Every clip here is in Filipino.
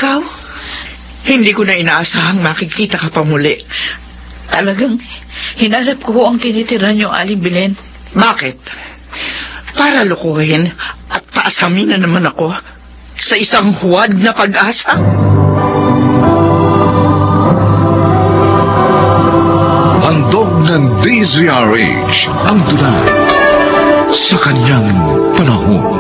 Ikaw? Hindi ko na inaasahang makikita ka pa muli. Talagang hinalap ko ang tinitira niyo, Aling Belen. Bakit? Para lukuhin at paasamin na naman ako sa isang huwad na pag-asa? Handog ng DZRH ang tunay sa kanyang panahon.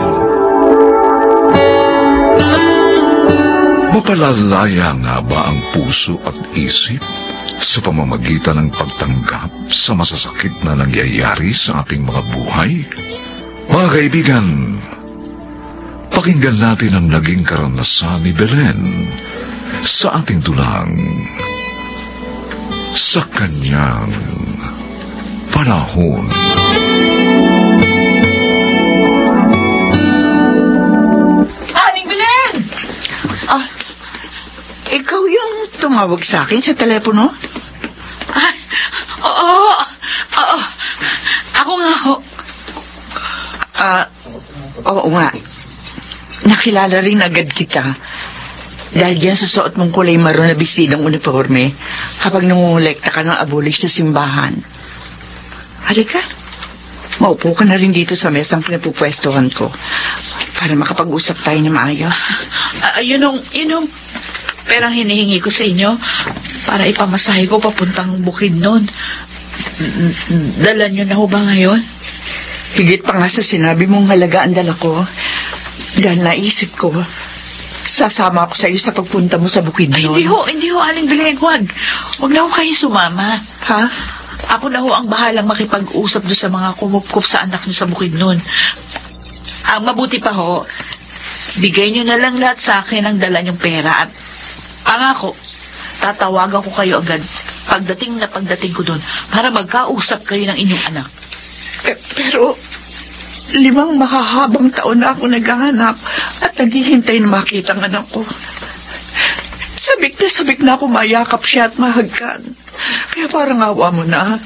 Mapalalaya nga ba ang puso at isip sa pamamagitan ng pagtanggap sa masasakit na nangyayari sa ating mga buhay? Mga kaibigan, pakinggan natin ang naging karanasan ni Belen sa ating dulang sa kanyang panahon. Aling Belen! Ikaw yung tumawag sa akin sa telepono? Oo. Ako nga ho. Oo nga. Nakilala rin agad kita. Dahil yan sa suot mong kulay maroon na bisidang uniforme kapag nangungulekta ka ng abulig sa simbahan. Halika. Maupo ka na rin dito sa mesang pinapupwestuhan ko para makapag-usap tayo na maayos. Yun yung perang hinihingi ko sa inyo para ipamasahe ko papuntang Bukidnon. Dala nyo na ho ba ngayon? Higit pa nga sa sinabi mong halaga ang dala ko. Dahil naisip ko, sasama ako sa iyo sa pagpunta mo sa Bukidnon. Hindi ho, Aling Belen, wag na ho kayo sumama. Ha? Ako na ho ang bahalang makipag-usap doon sa mga kumupkup sa anak nyo sa Bukidnon. Ang mabuti pa ho, bigay nyo na lang lahat sa akin ang dala nyong pera at pangako, tatawagan ko kayo agad pagdating ko doon para magkausap kayo ng inyong anak. Pero 5 mahahabang taon na ako naghahanap at naghihintay na makita ang anak ko. Sabik na ako mayakap siya at mahagkan. Kaya parang awa mo na.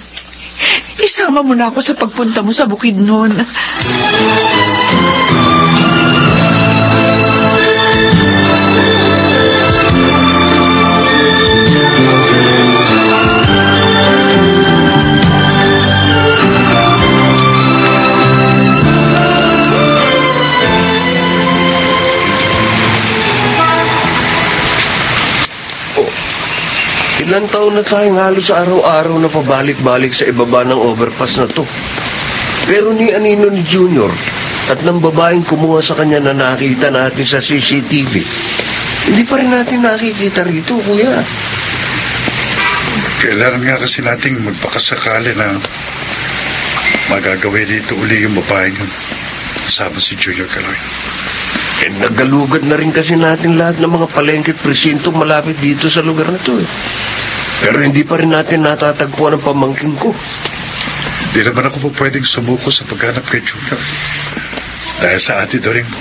Isama mo na ako sa pagpunta mo sa Bukidnon. Ilang taon na tayong halos araw-araw na pabalik-balik sa ibaba ng overpass na to. Pero ni Anino ni Junior at ng babaeng kumuha sa kanya na nakita natin sa CCTV, hindi pa rin natin nakikita rito, kuya. Kailangan nga kasi nating magpakasakali na magagawin dito uli yung babaeng yun. Kasama si Junior Caloy. Nagalugad na rin kasi natin lahat ng mga palengke at presintong malapit dito sa lugar na to eh. Pero hindi pa rin natin natatagpuan ang pamangkin ko. Di naman ako po pwedeng sumuko sa paghanap kay Junior. Dahil sa ati Doring mo.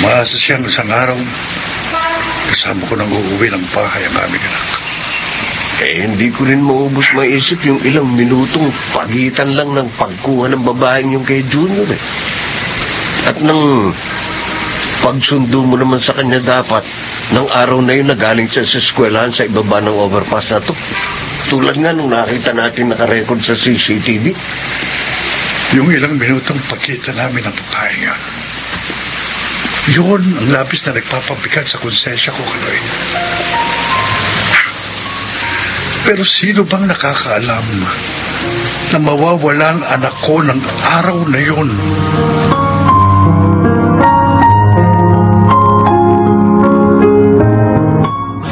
Umaasa siyang isang araw kasama ko nang uuwi ng bahay ang aming anak. Hindi ko rin maubos maisip yung ilang minutong pagitan lang ng pagkuha ng babaeng yung kay Junior eh. At nang pagsundo mo naman sa kanya dapat ng araw na yun na galing siya sa eskwelahan sa ibaba ng overpass na to. Tulad nga nung nakita natin nakarecord sa CCTV. Yung ilang minutong pagkita namin ng babae nga. Yun ang labis na nagpapabigat sa konsensya ko, Kaloy. Pero sino bang nakakaalam na mawawala ang anak ko ng araw na yun?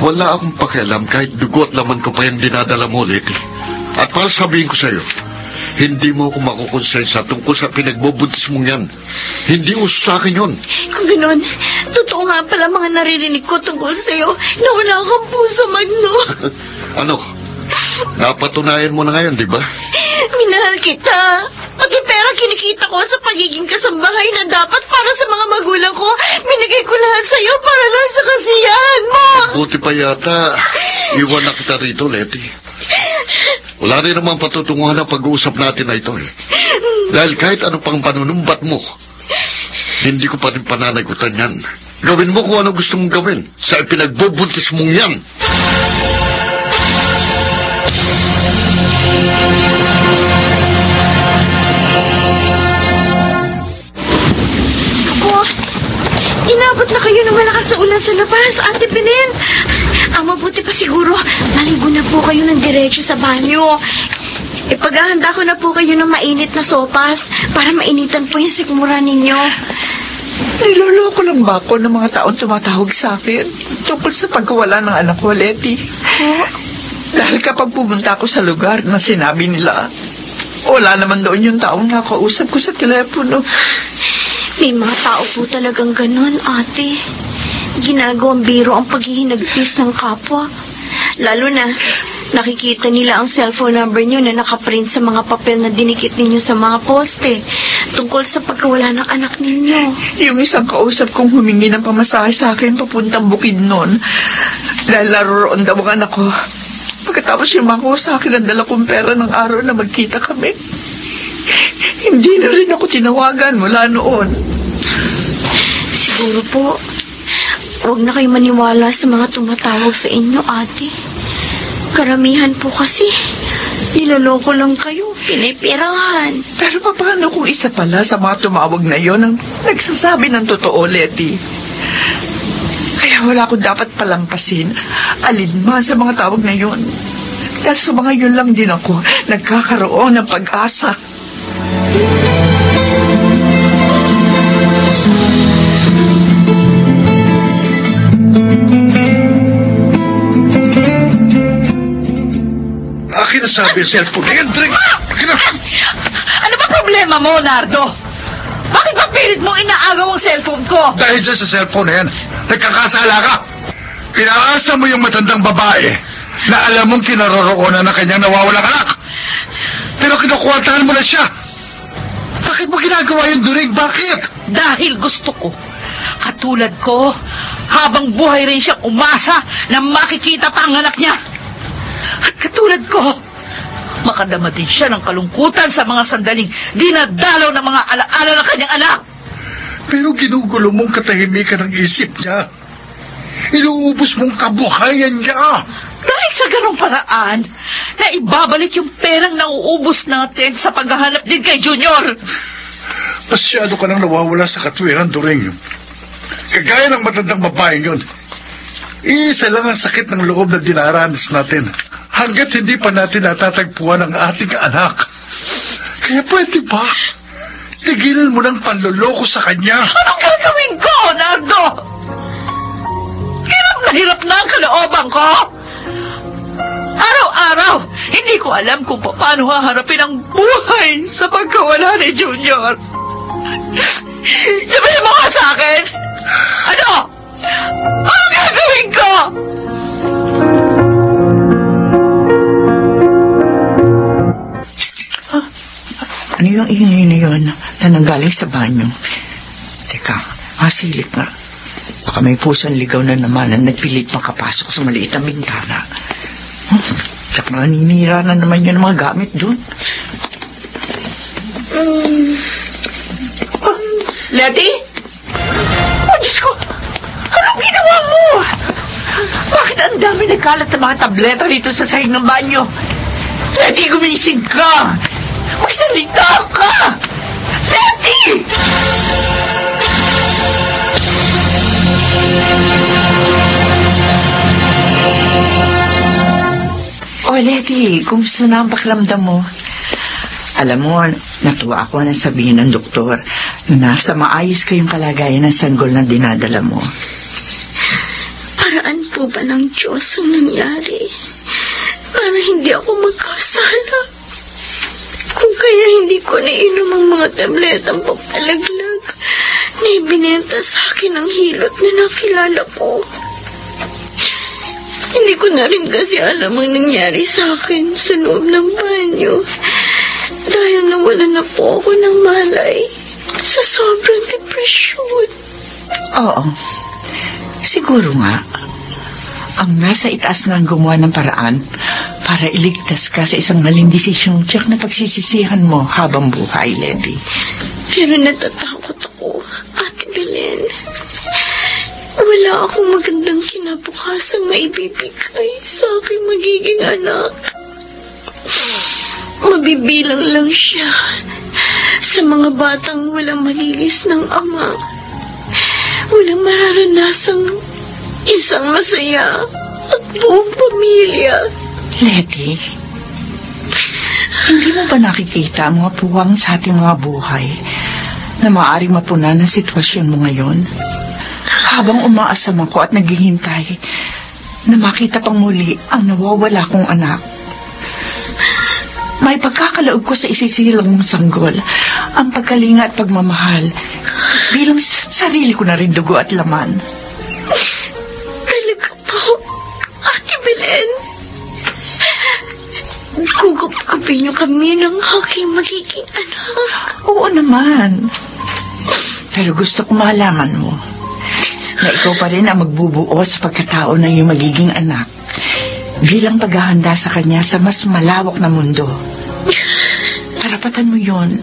Wala akong pakialam kahit dugo at laman ko pa yung dinadala mo, Lady. At para sabihin ko sa'yo, hindi mo ako makukonsensya tungkol sa pinagbubuntis mong yan. Hindi uso sa akin yun. Kung gano'n, totoo nga pala mga naririnig ko tungkol sa'yo na wala kang puso, Magno. Ano? Napatunayan mo na ngayon, di ba? Minahal kita. Pati pera kinikita ko sa pagiging kasambahay na dapat para sa mga magulang ko. Binigay ko lahat sa'yo para lang sa kasiyahan mo. Buti pa yata. Iwan na kita rito, Letty. Wala rin naman patutunguhan ang pag-uusap natin na ito eh. Dahil kahit ano pang panunumbat mo, hindi ko pa rin pananagutan yan. Gawin mo kung ano gusto mong gawin sa ipinagbubuntis mong yan. Inabot na kayo ng malakas na ulan sa labas, Ate Belen. Ang mabuti pa siguro, maligo na po kayo ng diretso sa banyo. Ipaghahanda ko na po kayo ng mainit na sopas para mainitan po yung sikmura ninyo. Niloloko lang ba ako ng mga taong tumatawag sa akin tungkol sa pagkawala ng anak ko, Letty? Dahil kapag pumunta ako sa lugar na sinabi nila, wala naman doon yung taong nakausap ko sa telepono. May mga tao po talagang ganun, ate. Ginagawang biro ang paghihinagpis ng kapwa. Lalo na, nakikita nila ang cellphone number niyo na nakaprint sa mga papel na dinikit ninyo sa mga poste tungkol sa pagkawala ng anak ninyo. Yung isang kausap kong humingi ng pamasahe sa akin papuntang Bukidnon dahil naroon daw ang anak ko. Pagkatapos yumako sa akin ang dala kong pera ng araw na magkita kami. Hindi na rin ako tinawagan mula noon. Siguro po, huwag na kayo maniwala sa mga tumatawag sa inyo, ate. Karamihan po kasi, niloloko lang kayo, pinipirahan. Pero paano kung isa pala sa mga tumawag na yon ang nagsasabi ng totoo, Letty? Kaya wala ko dapat palampasin alinman sa mga tawag na yon. Dahil sa mga yun lang din ako nagkakaroon ng pag-asa. Akin na sabi ang cellphone. Ayan, drink! Akin na! Ano ba problema mo, Nardo? Bakit ba pilit mong inaagaw ang cellphone ko? Dahil dyan sa cellphone na yan, nagkakasala ka. Pinaasa mo yung matandang babae na alam mong kinaroroonan na kanyang nawawalang anak. Pero kinukuwantahan mo na siya. Bakit mo ginagawa yung during? Bakit? Dahil gusto ko. Katulad ko, habang buhay rin siyang umasa na makikita pa ang anak niya. At katulad ko, makadama din siya ng kalungkutan sa mga sandaling dinadalaw ng mga alaala ng kanyang anak. Pero ginugulo mong katahimikan ng isip niya. Inuubos mong kabuhayan niya. Dahil sa ganong paraan, na ibabalik yung perang nauubos natin sa paghahanap din kay Junior. Masyado ka nang nawawala sa katwiran, During. Kagaya ng matandang babae yun. Isa lang ang sakit ng loob na dinaranas natin hanggat hindi pa natin natatagpuan ang ating anak. Kaya pwede ba? Tigilan mo ng panloloko sa kanya. Anong gagawin ko, Nardo? Hirap na hirap na ang kalooban ko. Araw-araw, hindi ko alam kung paano haharapin ang buhay sa pagkawala ni Junior. Sabihin mo nga sa akin, ano? Anong gagawin ko? Ano yung ingay na yun na nanggaling sa banyo? Teka, masilip nga. Baka may pusang ligaw na naman na nagpilit makapasok sa maliit na bintana. Tsaka naninira na naman yun ang mga gamit doon. Letty? Oh, Diyos ko! Anong ginawa mo? Bakit ang dami nagkalat ng mga tableta rito sa sahig ng banyo? Letty, gumising ka! Magsalita ka! Letty! Oh, Letty, kumusta na ang pakiramdam mo? Alam mo, natuwa ako na sabihin ng doktor na nasa maayos kayong kalagayan ng sanggol na dinadala mo. Paraan po ba ng Diyos ang nangyari? Para hindi ako magkasala. Kung kaya hindi ko nainom ang mga tabletang papalaglag na ibinenta sa akin ang hilot na nakilala ko. Hindi ko na rin kasi alam ang nangyari sa akin sa loob ng banyo. Dahil nawala na po ako ng malay sa sobrang depresyon. Oo. Siguro nga, ang nasa itaas na ang gumawa ng paraan para iligtas ka sa isang maling desisyong tiyak na pagsisisihan mo habang buhay, Letty. Pero natatakot ako, Ate Belen. Wala akong magandang kinabukasang maibibigay sa aking magiging anak. Mabibilang lang siya sa mga batang walang magigis ng ama. Walang mararanasang isang masaya at buong pamilya. Letty, hindi mo ba nakikita ang mga puwang sa ating mga buhay na maaaring mapunan ang sitwasyon mo ngayon? Habang umaasam ako at naghihintay na makita pang muli ang nawawala kong anak, may pagkakalaog ko sa isisilang mong sanggol ang pagkalinga at pagmamahal bilang sarili ko na rin dugo at laman. Talaga po, Ate Belen? Gugup-gupin niyo kami ng aking magiging anak. Oo naman. Pero gusto ko malaman mo na ikaw pa rin ang magbubuo sa pagkatao ng iyong magiging anak bilang paghahanda sa kanya sa mas malawak na mundo. Karapatan mo yon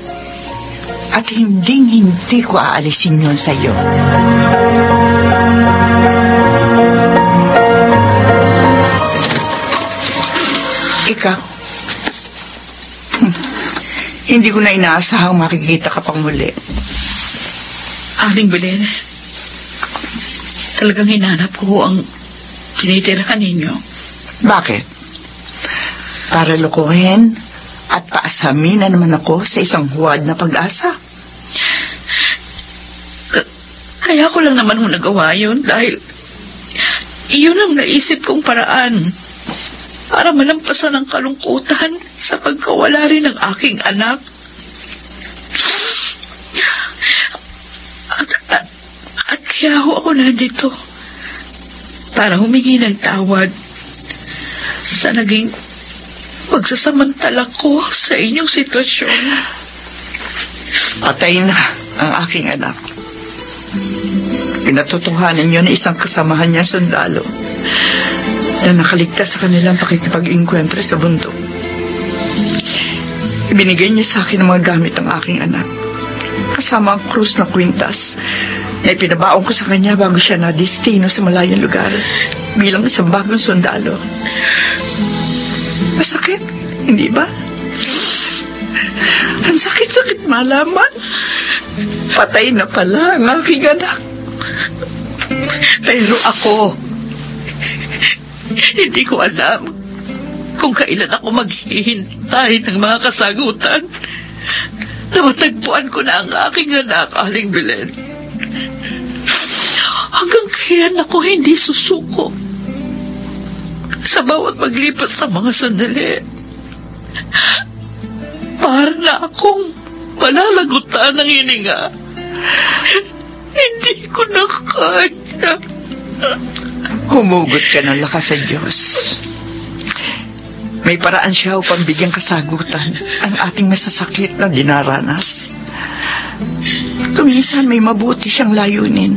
at hindi ko aalisin yon sa iyo. Ikaw, hindi ko na inaasahang makikita ka pang muli. Aling Belen, talagang hinanap ko ang tinitirahan ninyo. Bakit? Para lukuhin at paasamin na naman ako sa isang huwad na pag-asa? Kaya ko lang naman nagawa yun dahil iyon ang naisip kong paraan para malampasan ang kalungkutan sa pagkawala rin ng aking anak. At kaya ako nandito para humingi ng tawad sa naging pagsasamantala ko sa inyong sitwasyon. Patay na ang aking anak. Pinatotohanan niyo na isang kasamahan niya sundalo na nakaligtas sa kanilang pakikipag-inkwentro sa bundok. Ibinigay niya sa akin ang mga gamit ng aking anak, kasama ang krus na kwintas na ipinabaon ko sa kanya bago siya na destino sa malayong lugar bilang isang bagong sundalo. Masakit, hindi ba? Ang sakit-sakit malaman. Patay na pala ang aking anak. Pero ako, hindi ko alam kung kailan ako maghihintay ng mga kasagutan na matagpuan ko na ang aking anak, Aling Belen. Hanggang kailan ako hindi susuko sa bawat maglipas na mga sandali. Para na akong malalagutan ng hininga. Hindi ko na kaya. Humugot ka ng lakas sa Diyos. May paraan siya upang bigyang kasagutan ang ating masasakit na dinaranas. Kuminsan may mabuti siyang layunin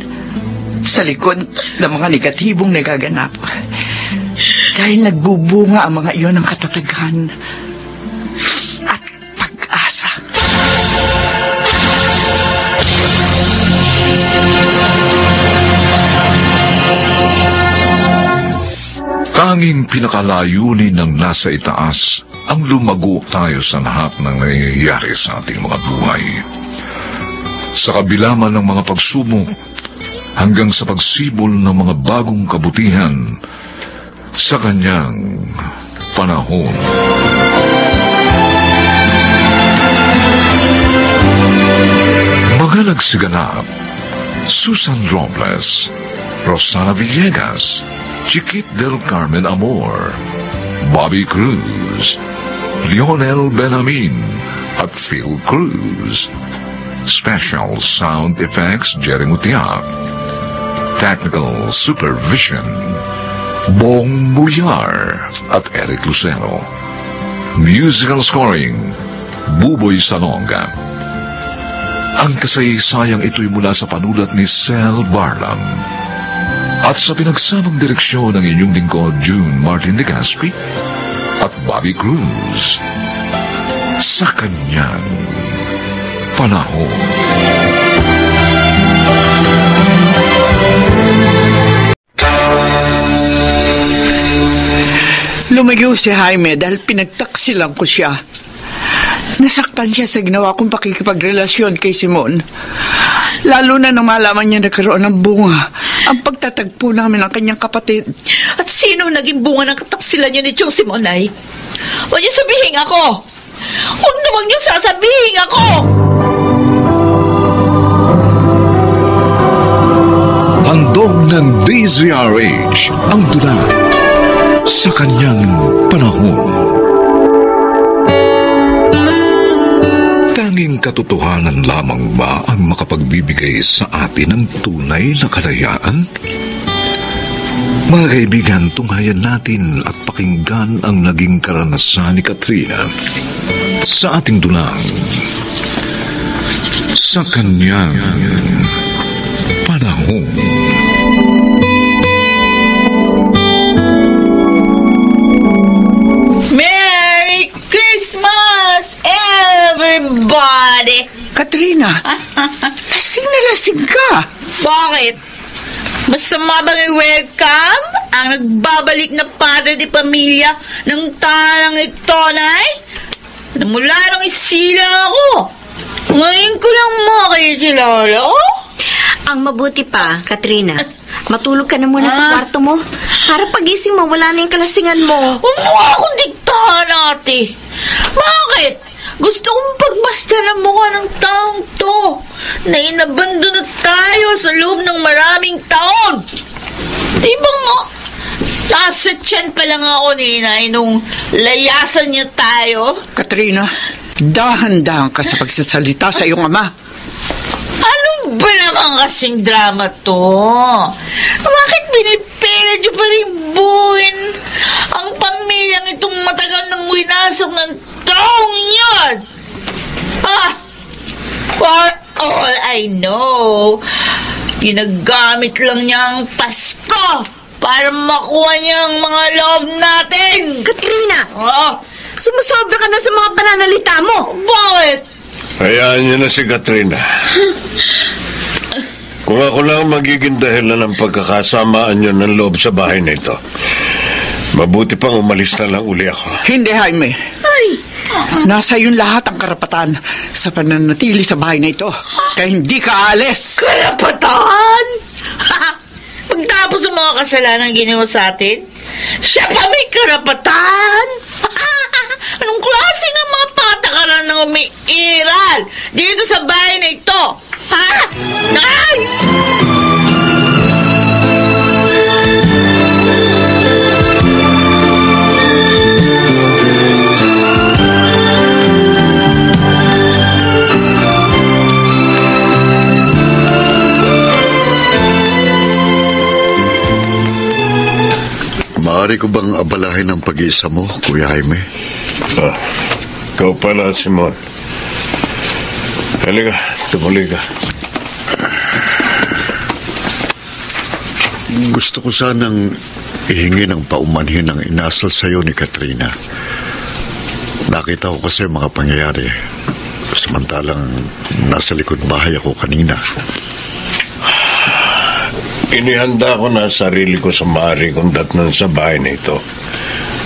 sa likod ng mga negatibong nagaganap. Dahil nagbubunga ang mga iyon ng katatagan at pag-asa. Tanging pinakalayunin ng nasa itaas ang lumago tayo sa lahat ng nangyayari sa ating mga buhay. Sa kabila man ng mga pagsubok hanggang sa pagsibol ng mga bagong kabutihan sa kanyang panahon. Mga nagsiganap: Susan Robles, Rosana Villegas, Chiquit del Carmen Amor, Bobby Cruz, Lionel Benjamin at Phil Cruz. Special Sound Effects Jerry Mutiak. Technical Supervision Bong Muyar at Eric Lucero. Musical Scoring Buboy Salonga. Ang kasaysayang ito'y mula sa panulat ni Sel Barlam at sa pinagsamang direksyon ng inyong lingkod June Martin Legaspi at Bobby Cruz sa kanyang panahon. Lumigaw si Jaime dahil pinagtaksilan ko siya. Nasaktan siya sa ginawa kong pakikipagrelasyon kay Simon. Lalo na nang malaman niya nagkaroon ng bunga ang pagtatagpo namin ng kanyang kapatid. At sino naging bunga ng kataksilan niyo ni Chong Simonay? Huwag niyo sabihin ako! Huwag niyo sasabihin ako! Handog ng DZRH ang tula sa kanyang panahon. Tanging katotohanan lamang ba ang makapagbibigay sa atin ng tunay na kalayaan? Mga kaibigan, tunghayan natin at pakinggan ang naging karanasan ni Katrina sa ating dulang sa kanyang panahon. Merry Christmas, everybody! Katrina, lasing na lasing ka. Bakit? Masama bang i-welcome ang nagbabalik na padre di pamilya ng tanang ito, Nay? Na mula nung isilang ako, ngayon ko lang makikilala. Ang mabuti pa, Katrina, matulog ka na muna sa kwarto mo. Para pagising mo, wala na yung kalasingan mo. Huwag mo akong diktahan, ate. Bakit? Gusto kong pagmasdan ang mukha ng taong to na inabando na tayo sa loob ng maraming taon. Di ba nga? Nasa tiyan pa lang ako ni Inay nung layasan niya tayo. Katrina, dahan-dahan ka sa pagsasalita sa iyong ama. Ano ba naman kasing drama to? Bakit pinipilit niyo pa rin buuin ang pamilyang itong matagal nang winasok ng taong yan? For all I know, ginagamit lang niya ang Pasko para makuha niya ang mga loob natin. Katrina! Sumusobra ka na sa mga pananalita mo. Bakit? Hayaan niyo na si Katrina. Kung ako lang magiging dahilan ng pagkakasamaan niyo ng loob sa bahay na ito, mabuti pang umalis na lang uli ako. Hindi, Jaime. Ay! Nasa iyong lahat ang karapatan sa pananatili sa bahay na ito. Kaya hindi ka aalis. Karapatan? Pagtapos ng mga kasalanan ginawa sa atin, siya pa may karapatan? Anong klase ng mga patakaran na umiiral dito sa bahay na ito? Ha? Nay! Maaari ko bang abalahin ang pag-iisa mo, Kuya Jaime? Ikaw pala, Simon. Halika, tumuloy ka. Gusto ko sanang ihingi ng paumanhin ang inasal sa iyo ni Katrina. Nakita ko kasi mga pangyayari. Samantalang nasa likod bahay ako kanina. Inihanda ko na sarili ko sa maaari kong datnan sa bahay na ito.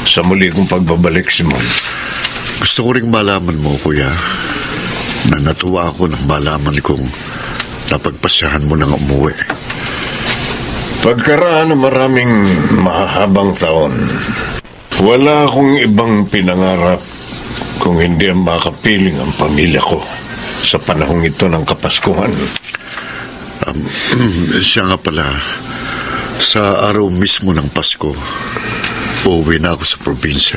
Sa muli kong pagbabalik, Simon. Gusto ko ring malaman mo, Kuya, na natuwa ako nang malaman kong napagpasyahan mo nang umuwi. Pagkaraan ng maraming mahahabang taon, wala akong ibang pinangarap kung hindi ang makapiling ang pamilya ko sa panahong ito ng Kapaskuhan. Siya nga pala, sa araw mismo ng Pasko, uuwi na ako sa probinsya.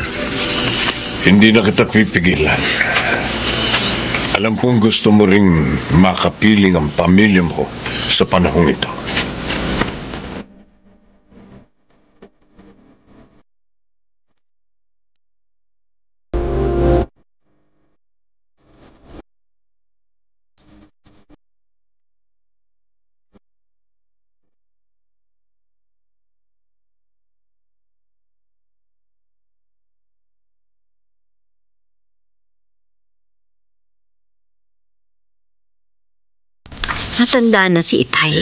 Hindi na kita pipigilan. Alam kong gusto mo ring makapiling ang pamilya mo sa panahong ito. Natanda na si Itay.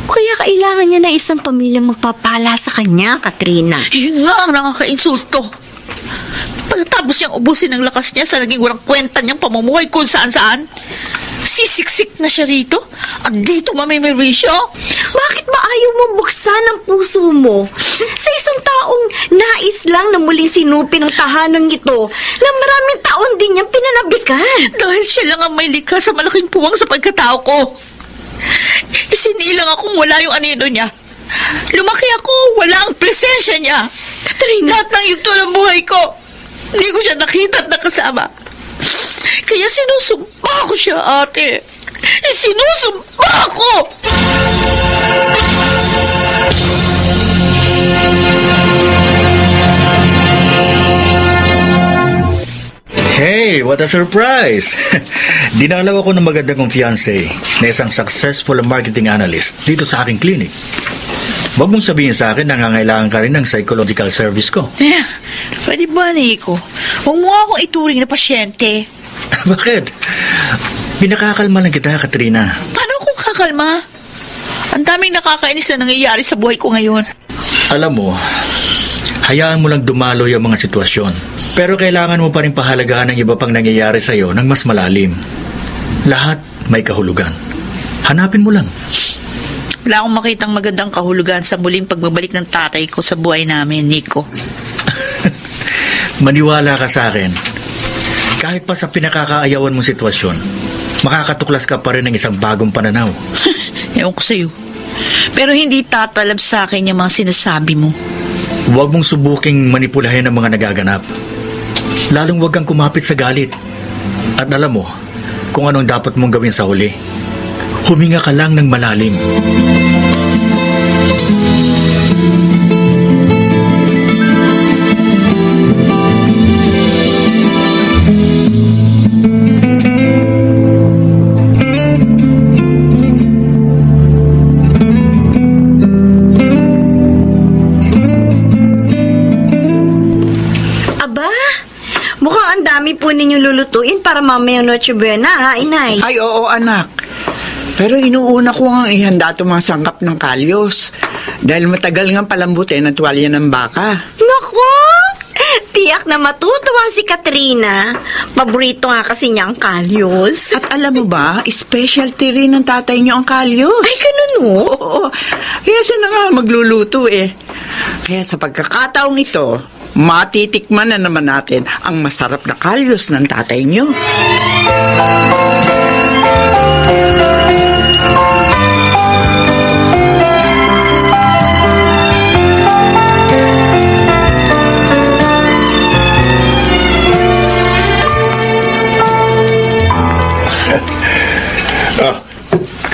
Kaya Kaya kailangan niya na isang pamilyang magpapala sa kanya, Katrina. Yun nga ang nakakainsulto. Pagkatapos niyang ubusin ang lakas niya sa naging walang kwenta niyang pamumuhay kung saan-saan, sisiksik na siya rito at dito mamimirisyo. Bakit ba ayaw mong buksan ang puso mo sa isang taong nais lang na muling sinupi ng tahanang ito na maraming taon din niyang pinanabikan? Dahil siya lang ang may likha sa malaking puwang sa pagkatao ko. Isinilang akong wala yung anino niya. Lumaki ako, wala ang presensya niya. Katrina! Lahat ng yugto ng buhay ko, hindi ko siya nakita at nakasama. Kaya sinusumpa ko siya, ate. Sinusumpa ko! Hey, what a surprise! Dinalaw ako ng maganda kong fiancé na isang successful marketing analyst dito sa aking clinic. Huwag mong sabihin sa akin na nangangailangan ka rin ng psychological service ko. Pwede ba, Nico? Huwag mo akong ituring na pasyente. Bakit? Pinakakalma lang kita, Katrina. Paano kung kakalma? Ang daming nakakainis na nangyayari sa buhay ko ngayon. Alam mo, hayaan mo lang dumalo yung mga sitwasyon. Pero kailangan mo pa rin pahalagahan ng iba pang nangyayari sa'yo ng mas malalim. Lahat may kahulugan. Hanapin mo lang. Wala akong makitang magandang kahulugan sa muling pagbabalik ng tatay ko sa buhay namin, Nico. Maniwala ka sa akin. Kahit pa sa pinakakaayawan mong sitwasyon, makakatuklas ka pa rin ng isang bagong pananaw. Ewan ko sa'yo. Pero hindi tatalab sa akin yung mga sinasabi mo. Huwag mong subuking manipulahin ang mga nagaganap. Lalong huwag kang kumapit sa galit. At alam mo kung anong dapat mong gawin sa huli. Huminga ka lang ng malalim. Dami po ninyong lulutuin para mamaya Noche Buena, ha, Inay? Ay, oo, anak. Pero inuuna ko ang ihanda itong mga sangkap ng kalyos. Dahil matagal nga palambutin ang tuwalya ng baka. Naku! Tiyak na matutuwa si Katrina. Paborito nga kasi niya ang kalyos. At alam mo ba, specialty rin ng tatay niyo ang kalyos. Ay, ganun mo? Oo. Kaya siya na nga magluluto eh. Kaya sa pagkakataong ito, matitikman na naman natin ang masarap na kalyos ng tatay niyo.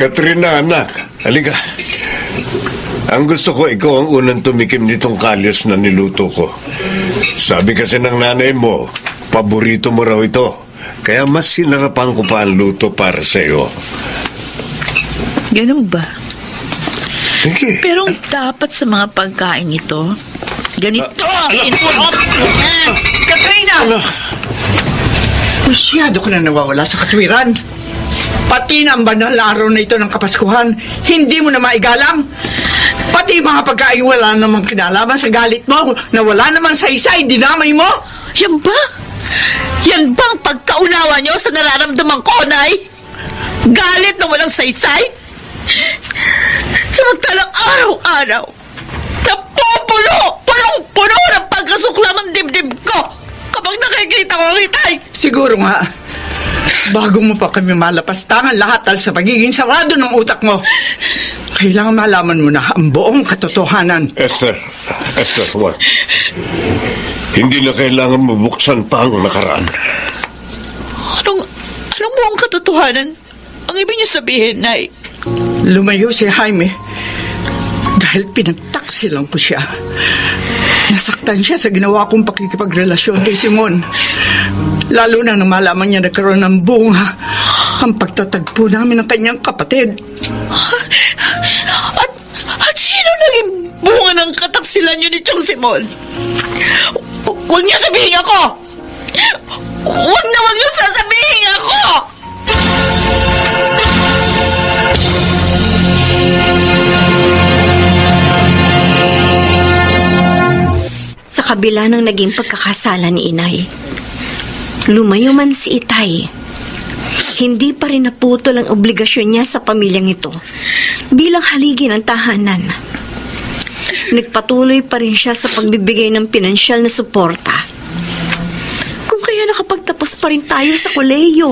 Katrina, anak, halika. Ang gusto ko, ikaw ang unang tumikim nitong kalyos na niluto ko. Sabi kasi ng nanay mo, paborito mo raw ito. Kaya mas sinarapan ko pa ang luto para sa iyo. Ganun ba? Sige. Pero dapat sa mga pagkain ito, ganito ang insulot. Katrina! Masyado ka na nawawala sa katwiran. Pati na ang banal na araw na ito ng Kapaskuhan, hindi mo na maigalang. Pati mga pagkain wala namang kinalaman sa galit mo, na wala naman sa isay, dinamay mo. Yan ba? Yan bang pagkaunawa niyo sa nararamdaman ko, Nay? Galit na walang saysay? Samantalang araw-araw, punong-puno ng pagkasuklam ang dibdib ko kapag nakikita ko ang itay. Siguro nga, bago mo pa kami malapastangan lahat dahil sa pagiging sarado ng utak mo, kailangan malaman mo na ang buong katotohanan. Esther, what? Hindi na kailangan mabuksan pa ang nakaraan. Anong buong katotohanan? Ang ibig niyo sabihin, Nay? Lumayo si Jaime dahil pinagtaksilan ko siya. Nasaktan siya sa ginawa kong pakikipagrelasyon kay Simon. Lalo na nang malaman niya nagkaroon ng bunga ang pagtatagpo namin ng kanyang kapatid. At sino naging bunga ng kataksilan niyo ni Chong Simon? Huwag niyo sabihin ako! Huwag niyo sasabihin ako! kabila ng naging pagkakasala ni inay, lumayo man si Itay, hindi pa rin naputol ang obligasyon niya sa pamilyang ito bilang haligi ng tahanan. Nagpatuloy pa rin siya sa pagbibigay ng pinansyal na suporta. Kung kaya nakapagtapos pa rin tayo sa kolehiyo.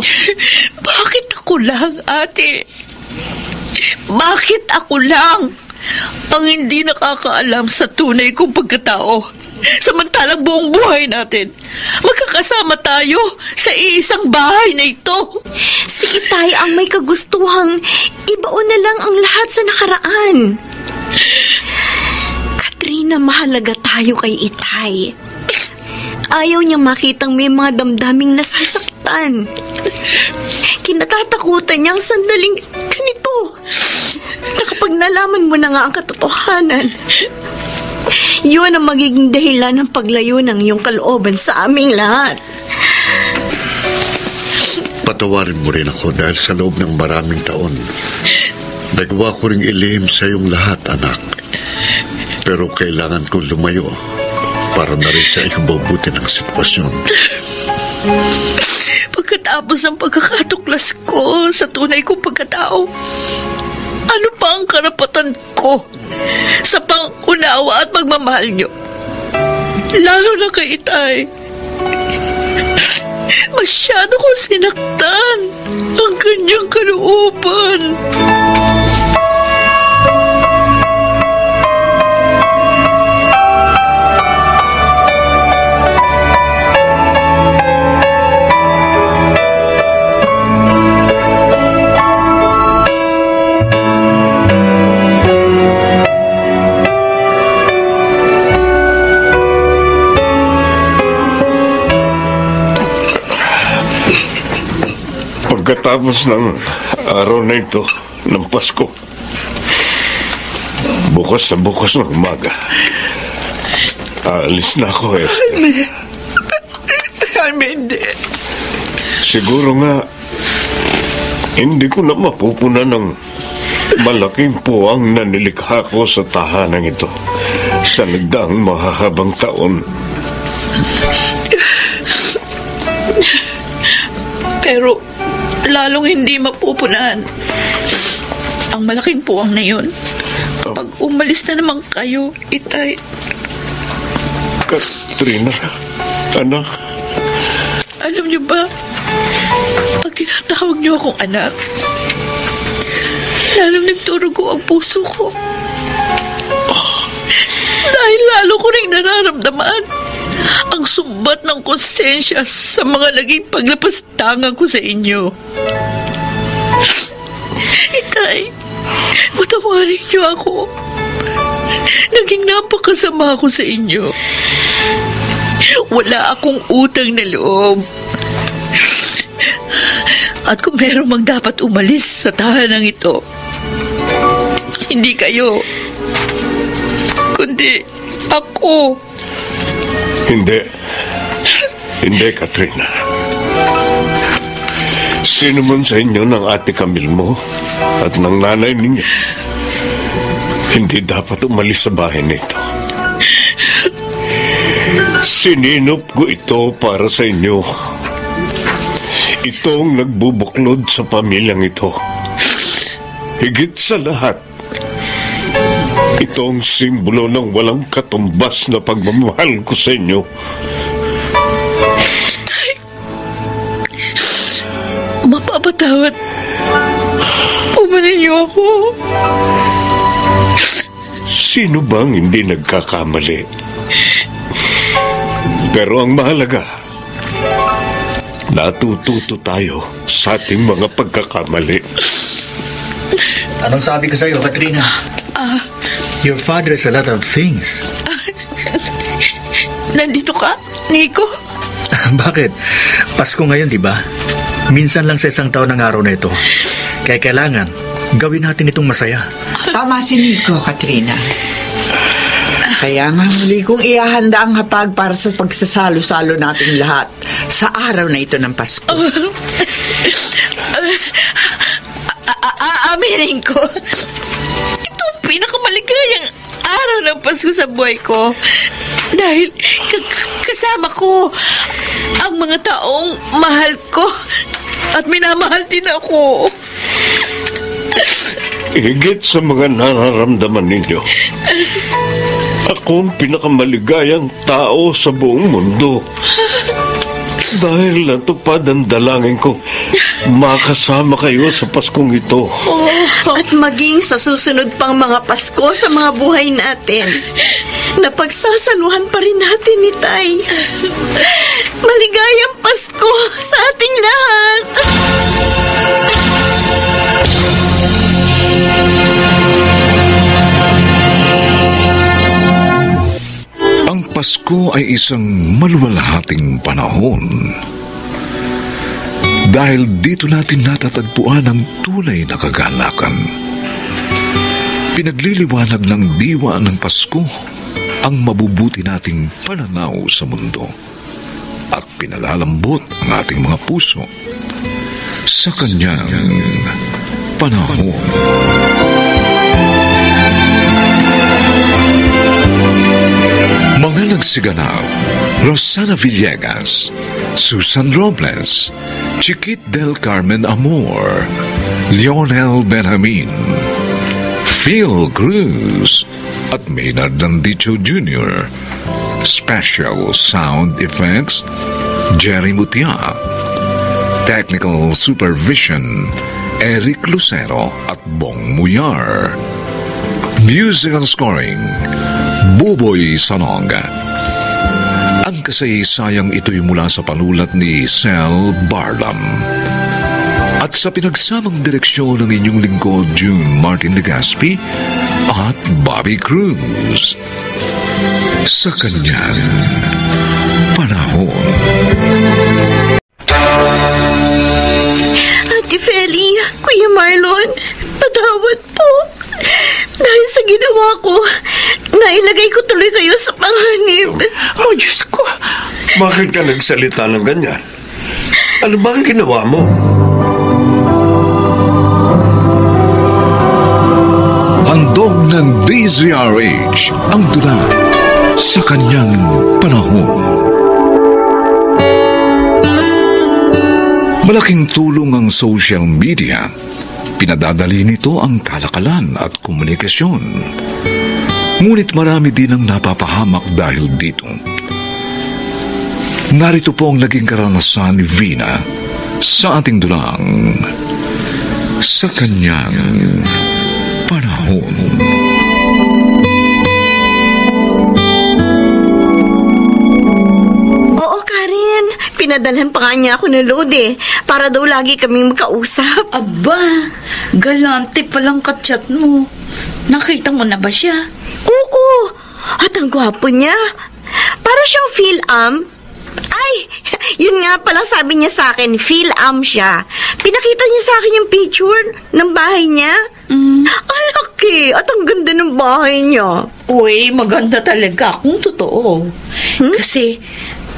Bakit ako lang, ate? Bakit ako lang ang hindi nakakaalam sa tunay kong pagkatao? Samantalang buong buhay natin, magkakasama tayo sa iisang bahay na ito. Si Itay ang may kagustuhang ibaon na lang ang lahat sa nakaraan. Katrina, mahalaga tayo kay Itay. Ayaw niya makitang may mga damdaming nasasaktan. Kinatatakutan niya ang sandaling ganito. Na kapag nalaman mo na nga ang katotohanan, yun ang magiging dahilan ng paglayo ng iyong kalooban sa aming lahat. Patawarin mo rin ako dahil sa loob ng maraming taon, nagawa ko ring ilihim sa iyong lahat, anak. Pero kailangan kong lumayo para na rin sa ikabubuti ng sitwasyon. Pagkatapos ng pagkakatuklas ko sa tunay kong pagkatao, ano pa ang karapatan ko sa pangunawa at pagmamahal niyo? Lalo na kay Itay. Masyado kong sinaktan ang kanyang kalooban. Pagkatapos ng araw na ito ng Pasko, bukas ng umaga, aalis na ako, Esther. Hindi. Siguro nga, hindi ko na mapupunan ng malaking puwang na nilikha ko sa tahanan ito sa nagdaang mahahabang taon. Pero lalong hindi mapupunan ang malaking puwang na yun kapag umalis na naman kayo, Itay. Katrina, anak. Alam niyo ba, pag tinatawag niyo akong anak, lalong nagturugo ang puso ko. Dahil lalo ko rin nararamdaman ang sumbat ng konsensya sa mga naging paglapastangan ko sa inyo. Itay, patawarin niyo ako. Naging napakasama ako sa inyo. Wala akong utang na loob. At kung meron mang dapat umalis sa tahanang ito, hindi kayo, kundi ako. Hindi, Katrina. Sino man sa inyo ng ate Camille mo at ng nanay ninyo, hindi dapat umalis sa bahay nito. Sininop ko ito para sa inyo. Itong nagbubuklod sa pamilyang ito. Higit sa lahat, itong simbolo ng walang katumbas na pagmamahal ko sa inyo. Mapapatawad po ba ninyo ako? Sino bang hindi nagkakamali? Pero ang mahalaga, natututo tayo sa ating mga pagkakamali. Anong sabi ko sa'yo, Katrina? Your father is a lot of things. Nandito ka, Nico? Bakit? Pasko ngayon, di ba? Minsan lang sa isang taon ng araw na ito. Kaya kailangan, gawin natin itong masaya. Tama si Nico, Katrina. Kaya nga muli kong ihahanda ang hapag para sa pagsasalo-salo nating lahat sa araw na ito ng Pasko. Aminin ko, ito ang pinakamaligayang araw ng Pasko sa buhay ko. Dahil kasama ko ang mga taong mahal ko at minamahal din ako. Higit sa mga nararamdaman ninyo, ako ang pinakamaligayang tao sa buong mundo. Dahil natupad ang dalangin kong makasama kayo sa Paskong ito. At maging sa susunod pang mga Pasko sa mga buhay natin, na pagsasaluhan pa rin natin ni Tay. Maligayang Pasko sa ating lahat! Ang Pasko ay isang maluwalhating panahon. Dahil dito natin natatagpuan ang tunay na kagalakan. Pinagliliwanag ng diwa ng Pasko ang mabubuti nating pananaw sa mundo at pinalalambot ang ating mga puso sa kanyang panahon. Mga nagsiganap: Rosana Villegas, Susan Robles, Chiquit del Carmen Amor, Lionel Benjamin, Phil Cruz, at Maynard Landicho Jr. Special Sound Effects, Jerry Mutia. Technical Supervision, Eric Lucero at Bong Muyar. Musical Scoring, Buboy Salonga. Ang kasaysayang ito'y mula sa panulat ni Sel Barlam. At sa pinagsamang direksyon ng inyong lingkod, June Martin Legaspi at Bobby Cruz. Sa kanyang panahon. Ate Feli, Kuya Marlon, patawad po. Dahil sa ginawa ko, nailagay ko tuloy kayo sa panganib. Oh, Diyos ko. Bakit ka nagsalita ng ganyan? Ano ba ang ginawa mo? Handog ng DZRH ang tula sa kanyang panahon. Malaking tulong ang social media. Pinadadali nito ang kalakalan at komunikasyon. Ngunit marami din ang napapahamak dahil dito. Narito po ang naging karanasan ni Vina sa ating dulang sa kanyang panahon. Oo, Karen. Pinadalhan pa nga niya ako ng load para daw lagi kaming magkausap. Aba, galante palang kachat mo. Nakita mo na ba siya? Oo. At ang gwapo niya. Para siyang Phil-Am. Ay, yun nga palang sabi niya sa akin, Phil-Am siya. Pinakita niya sa akin yung picture ng bahay niya. Ang laki at ang ganda ng bahay niya. Uy, maganda talaga kung totoo. Kasi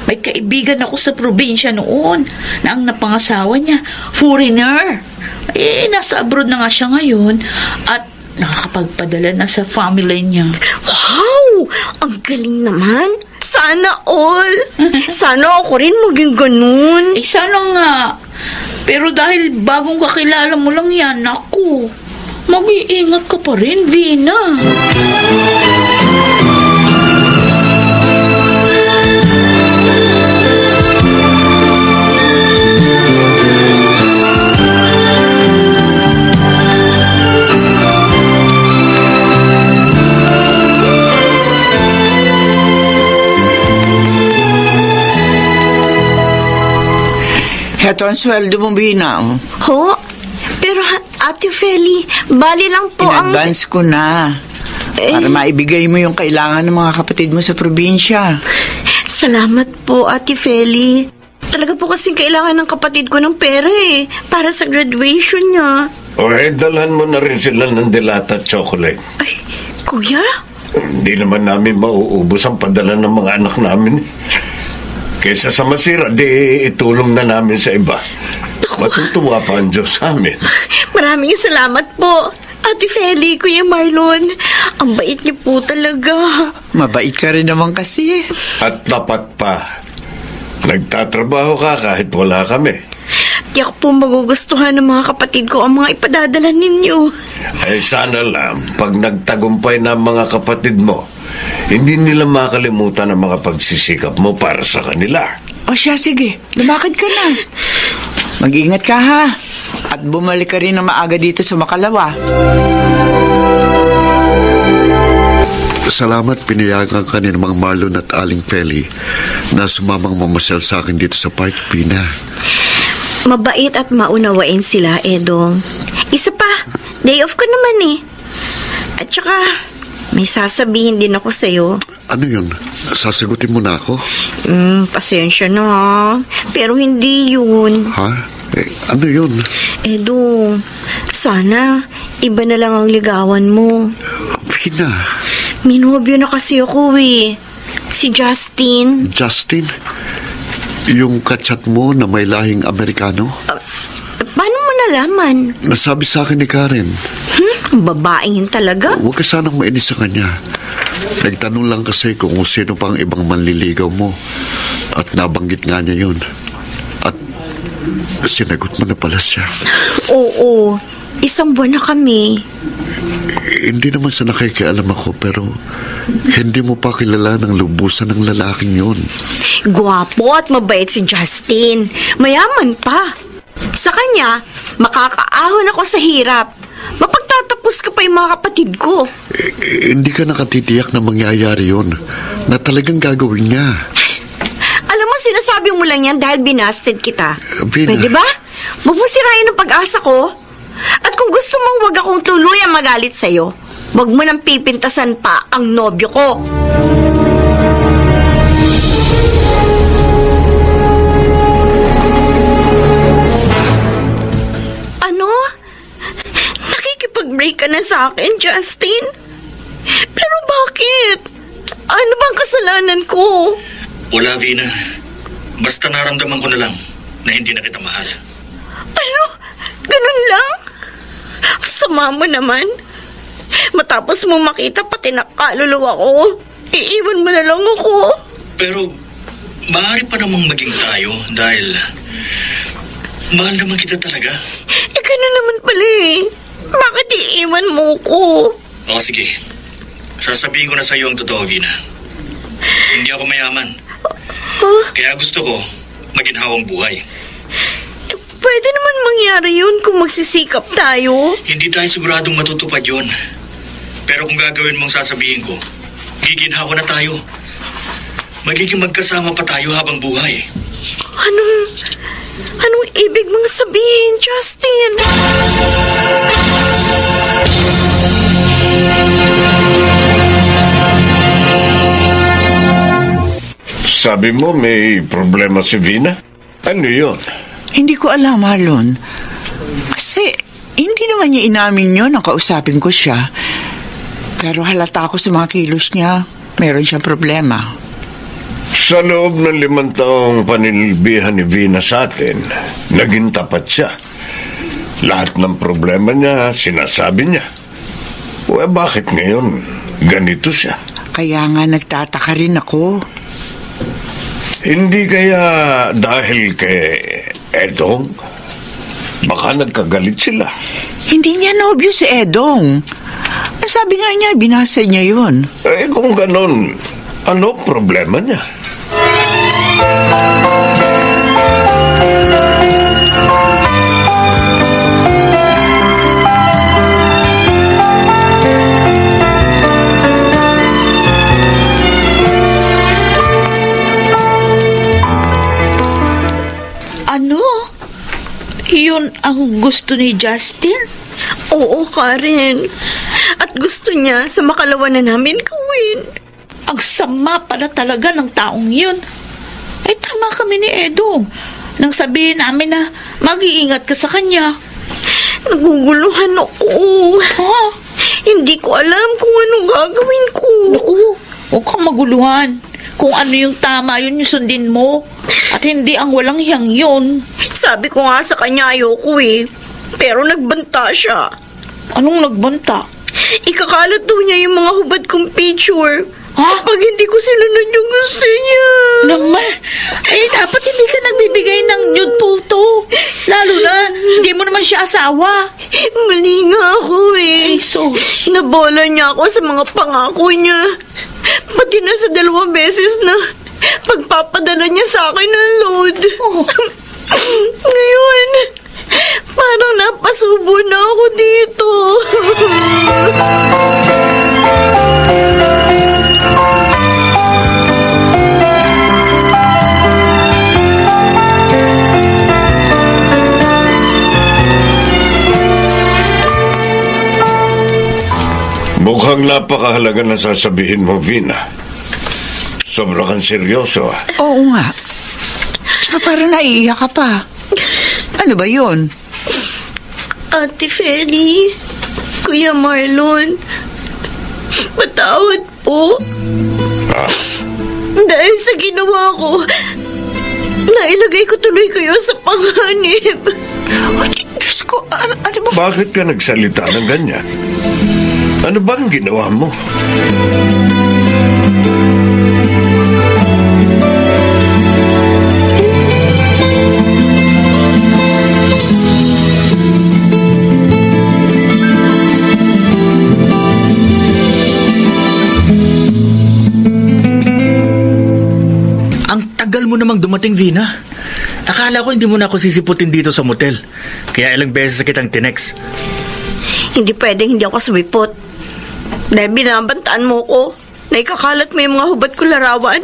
may kaibigan ako sa probinsya noon na ang napangasawa niya, foreigner. Nasa abroad na nga siya ngayon at nakakapagpadala na sa family niya. Wow! Ang galing naman. Sana all. Sana ako rin maging ganun. Sana nga. Pero dahil bagong kakilala mo lang yan, naku, mag-iingat ka pa rin, Vina. Heto ang sweldo mo, Bina. Ho? Pero Ate Feli, bali lang po ang... In-advance ko na. Para maibigay mo yung kailangan ng mga kapatid mo sa probinsya. Salamat po, Ate Feli. Talaga po kasing kailangan ng kapatid ko ng pera para sa graduation niya. Dalhan mo na rin sila ng delata at chocolate. Ay, Kuya? Hindi naman namin mauubos ang padala ng mga anak namin. Kaysa sa masira, di itulong na namin sa iba. Matutuwa pa ang Diyos sa amin. Maraming salamat po, Ate Feli, Kuya Marlon. Ang bait niyo po talaga. Mabait ka rin naman kasi. At tapat pa. Nagtatrabaho ka kahit wala kami. Tiyak po magugustuhan ng mga kapatid ko ang mga ipadadala ninyo. Ay sana lang, pag nagtagumpay na ang mga kapatid mo, hindi nila makalimutan ang mga pagsisikap mo para sa kanila. O siya, sige. Lumakad ka na. Mag-ingat ka ha. At bumalik ka rin na maaga dito sa Makalawa. Salamat pinayagan ka ni Mang Marlon at Aling Feli na sumamang mamasyal sa akin dito sa Park, Vina. Mabait at maunawain sila, Edong. Isa pa, day off ko naman eh. At saka, may sasabihin din ako sa'yo. Ano yun? Sasagutin mo na ako? Pasensya na ha. Pero hindi yun. Ha? Ano yun? Edong, sana iba na lang ang ligawan mo. Vina. Minobyo na kasi ako eh. Si Justin. Justin? Yung kachat mo na may lahing Amerikano? Paano mo nalaman? Nasabi sa akin ni Karen. Babaeng yun talaga? Huwag ka sanang mainis sa kanya. Nagtanong lang kasi kung sino pang ibang manliligaw mo. At nabanggit nga niya yun. At sinagot mo na pala siya. Oo. Isang buwan na kami. Hindi naman sa nakikialam ako, pero hindi mo pa kilala ng lubusan ng lalaking yun. Gwapo at mabait si Justin. Mayaman pa. Sa kanya, makakaahon ako sa hirap. Mapagtatapos ka pa yung mga kapatid ko. Hindi ka nakatitiyak na mangyayari yun, na talagang gagawin niya. Alam mo, sinasabi mo lang yan dahil binasted kita. Vina. Pwede ba? Huwag mo sirain ang pag-asa ko. At kung gusto mong wag akong tuluyang magalit sa'yo, wag mo nang pipintasan pa ang nobyo ko. Ano? Nakikipag-break ka na sa akin, Justin? Pero bakit? Ano bang kasalanan ko? Wala, Vina. Basta naramdaman ko na lang na hindi na kita mahal. Ano? Ganun lang? Sama mo naman. Matapos mo makita pati nakaluluwa ko, iiwan mo na lang ako. Pero, maaari pa namang maging tayo dahil mahal naman kita talaga. Ganun naman pala eh. Bakit iiwan mo ko? O sige, sasabihin ko na sa'yo ang totoo, Vina. Hindi ako mayaman. Kaya gusto ko maginhawang buhay. Pwede naman mangyari yun kung magsisikap tayo. Hindi tayo siguradong matutupad yun. Pero kung gagawin mong sasabihin ko, giginhawa na tayo. Magiging magkasama pa tayo habang buhay. Anong ibig mong sabihin, Justin? Sabi mo may problema si Vina? Ano yun? Hindi ko alam, Marlon. Kasi, hindi naman niya inamin yun nang kausapin ko siya. Pero halata ako sa mga kilos niya. Meron siyang problema. Sa loob ng 5 taong panilbihan ni Vina sa atin, naging tapat siya. Lahat ng problema niya, sinasabi niya. Bakit ngayon ganito siya? Kaya nga nagtataka rin ako. Hindi kaya dahil kay Edong? Baka nagkagalit sila. Hindi niya nobyo si Edong. Sabi nga niya, binasa niya yun. Kung ganon, ano problema niya? Ano? Yun ang gusto ni Justin? Oo, Karen. At gusto niya sa Makalawa na namin gawin. Ang sama pala talaga ng taong yun. Ay, tama kami ni Edong nang sabihin namin na mag-iingat ka sa kanya. Naguguluhan ako. Ha? Hindi ko alam kung anong gagawin ko. Naku, huwag kang maguluhan. Kung ano yung tama, yun yung sundin mo. At hindi ang walang hiyang yun. Sabi ko nga sa kanya ayoko eh. Pero nagbanta siya. Anong nagbanta? Ikakalat daw niya yung mga hubad kong picture. Pag hindi ko sinunod yung gusto niya. Naman, dapat hindi ka nagbibigay ng nude photo. Lalo na, hindi mo naman siya asawa. Mali nga ako eh. Ay, sus. Nabola niya ako sa mga pangako niya. Pati na sa 2 beses na pagpapadala niya sa akin ng load. Ngayon, parang napasubo na ako dito. Mukhang napakahalaga na sasabihin mo, Vina. Sobra kang seryoso, ah. Oo nga. Tsaka parang naiiyak ka pa. Ano ba yun? Ate Feli, Kuya Marlon, patawad po. Dahil sa ginawa ko, nailagay ko tuloy kayo sa panganib. Oh, Diyos ko, ano ba? Bakit ka nagsalita ng ganyan? Ano ba ang ginawa mo? Ang tagal mo namang dumating, Vina. Akala ko hindi mo na ako sisiputin dito sa motel. Kaya ilang beses kitang tinex. Hindi pwedeng hindi ako sumipot. Dahil binabantaan mo ko na ikakalat mo yung mga hubad ko larawan.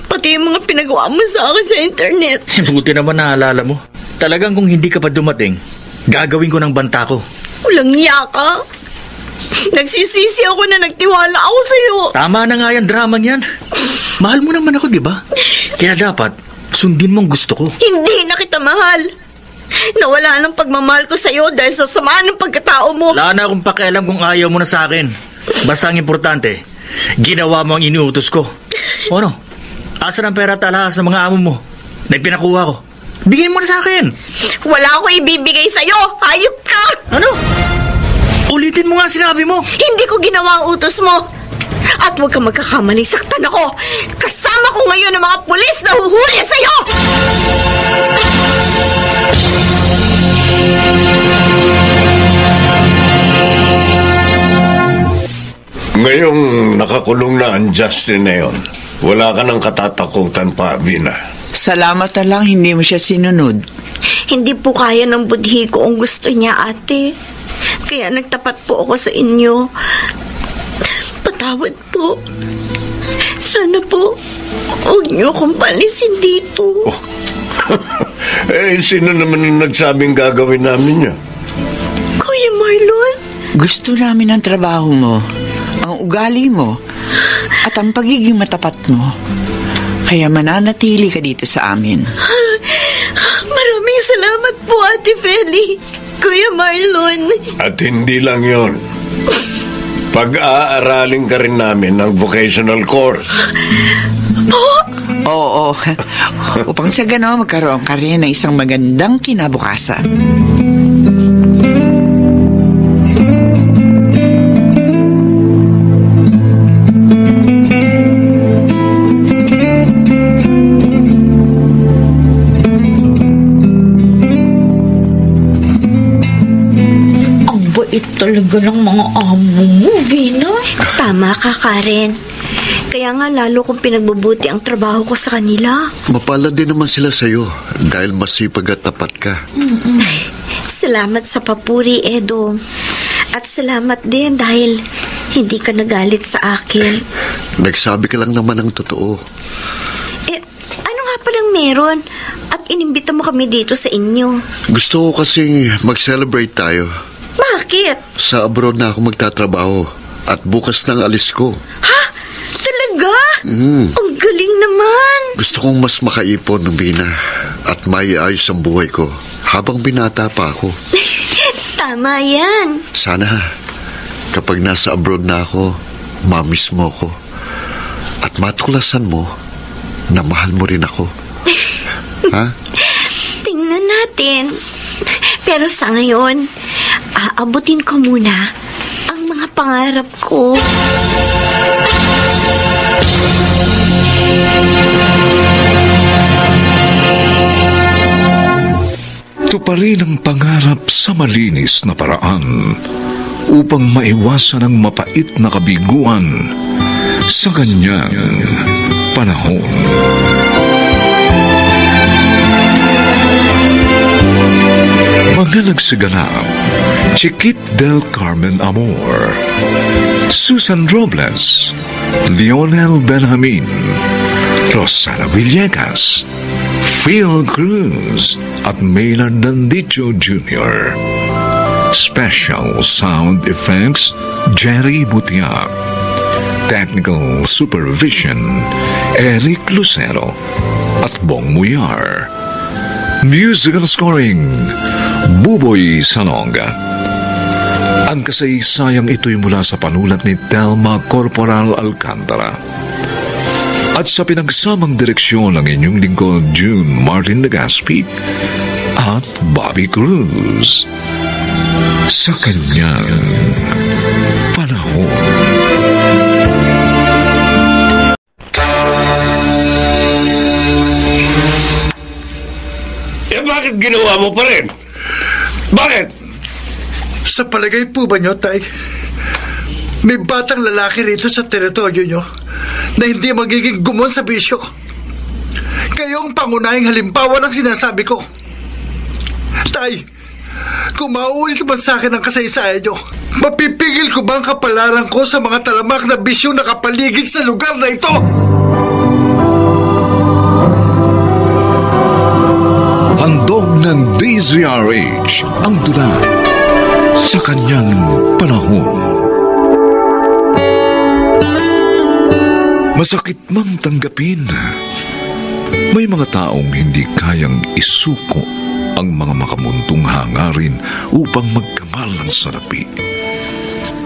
Pati yung mga pinagawa mo sa akin sa internet. Buti naman naalala mo. Talagang kung hindi ka pa dumating, gagawin ko ng banta ko. Walang iya ka. Nagsisisi ako na nagtiwala ako sa'yo. Tama na nga yan, drama niyan. Mahal mo naman ako, di ba? Kaya dapat, sundin mong gusto ko. Hindi na kita mahal. Nawala ng pagmamahal ko sa'yo dahil sa sama ng pagkatao mo. Wala na akong pakialam kung ayaw mo na sa akin. Basta ang importante, ginawa mo ang iniutos ko. O ano? Asan ang pera at alahas ng mga amo mo? Nagpinakuha ko. Bigay mo na sa akin. Wala ako ibibigay sa'yo. Hayop ka! Ano? Ulitin mo nga sinabi mo. Hindi ko ginawa ang utos mo. At huwag kang magkakamaling saktan ako. Kasama ko ngayon ang mga pulis na huhuli sa'yo! Ngayong nakakulong na ang Justin na yun, wala ka nang katatakutan pa, Vina. Salamat na lang hindi mo siya sinunod. Hindi po kaya ng budhi ko ang gusto niya, ate. Kaya nagtapat po ako sa inyo. Patawad po. Sana po, huwag niyo akong palisin dito. Oh. Sino naman ang nagsabing gagawin namin niya? Kuya Marlon? Gusto namin ang trabaho mo, ang ugali mo, at ang pagiging matapat mo. Kaya mananatili ka dito sa amin. Maraming salamat po, Ate Feli. Kuya Marlon. At hindi lang yon. Pag-aaralin ka rin namin ng vocational course. Oo. Upang sa gano'n magkaroon ka rin ng isang magandang kinabukasan. Bait talaga ng mga amo mo, Vina. Tama ka, Karen. Kaya nga lalo kong pinagbubuti ang trabaho ko sa kanila. Mapalad din naman sila sa'yo dahil masipag at tapat ka. Salamat sa papuri, Edo. At salamat din dahil hindi ka nagalit sa akin. Nagsabi ka lang naman ng totoo. Ano nga palang meron? At inimbita mo kami dito sa inyo. Gusto ko kasing mag-celebrate tayo. Bakit? Sa abroad na ako magtatrabaho at bukas nang alis ko. Ha? Talaga? Ang galing naman. Gusto kong mas makaipon, Bina, at maiayos ang buhay ko habang binata pa ako. Tama yan. Sana kapag nasa abroad na ako, mamiss mo ko at matuklasan mo na mahal mo rin ako. Ha? Tingnan natin. Pero sa ngayon, aabutin ko muna ang mga pangarap ko. Tuparin ang pangarap sa malinis na paraan upang maiwasan ang mapait na kabiguan sa kanyang panahon. Mga nagsiganap, Chiquit del Carmen Amor, Susan Robles, Lionel Benjamin, Rosana Villegas, Phil Cruz at Maynard Dandicho Jr. Special Sound Effects, Jerry Butiak. Technical Supervision, Eric Lucero at Bong Muyar. Musical Scoring, Buboy Salonga. Ang kasaysayang ito'y mula sa panulat ni Telma Corporal Alcantara. At sa pinagsamang direksyon ng inyong lingkod, June Martin Legaspi at Bobby Cruz. Sa kanyang panahon. Bakit ginawa mo pa rin? Bakit? Sa palagay po ba nyo, Tay? May batang lalaki rito sa teritoryo nyo na hindi magiging gumon sa bisyo. Kayo ang pangunahing halimbawa ng sinasabi ko. Tay, kung mauulit man sa akin ang kasaysayan nyo, mapipigil ko ba ang kapalaran ko sa mga talamak na bisyo na kapaligid sa lugar na ito? Handog ng DZRH ang tula sa kanyang panahon. Masakit mang tanggapin, may mga taong hindi kayang isuko ang mga makamuntong hangarin upang magkamal ng salapi.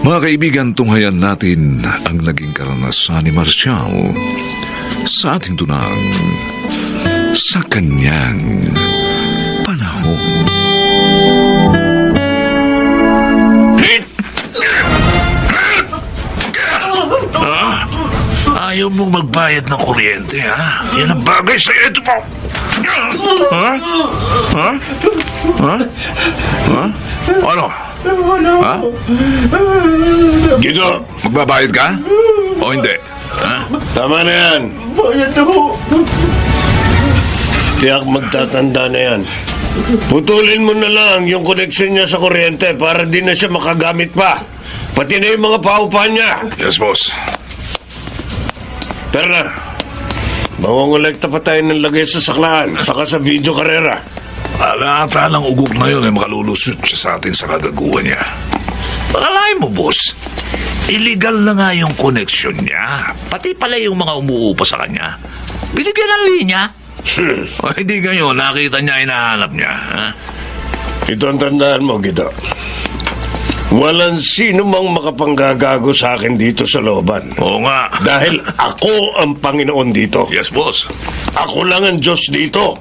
Mga kaibigan, tunghayan natin ang naging karanasan ni Marcial sa ating tunang sa kanyang panahon. Ayaw mong magbayad ng kuryente, ha? Yan ang bagay sa'yo. Ito po. Ha? Ha? Ha? Ha? Ano? Ha? Guido, Magbabayad ka? O hindi? Ha? tama na yan. Bayad na po. Tiyak magtatanda na yan. Putulin mo na lang yung koneksyon niya sa kuryente para di na siya makagamit pa. Pati na yung mga paupahan niya. Yes, boss. Tara na. Mangongolekta pa tayo ng lagay sa saklaan, saka sa video karera. Alata ng ugok na yun ay makalulusot siya sa atin sa kagaguhan niya. Pakalain mo, boss. Illegal na nga yung connection niya. Pati pala yung mga umuupa sa kanya. Binigyan ng linya. O hindi kayo, nakita niya, hinahanap niya. Ha? Ito ang tandaan mo, Guido. Walang sino mang makapanggagago sa akin dito sa looban. Oo nga. Dahil ako ang Panginoon dito. Yes, boss. Ako lang ang Diyos dito.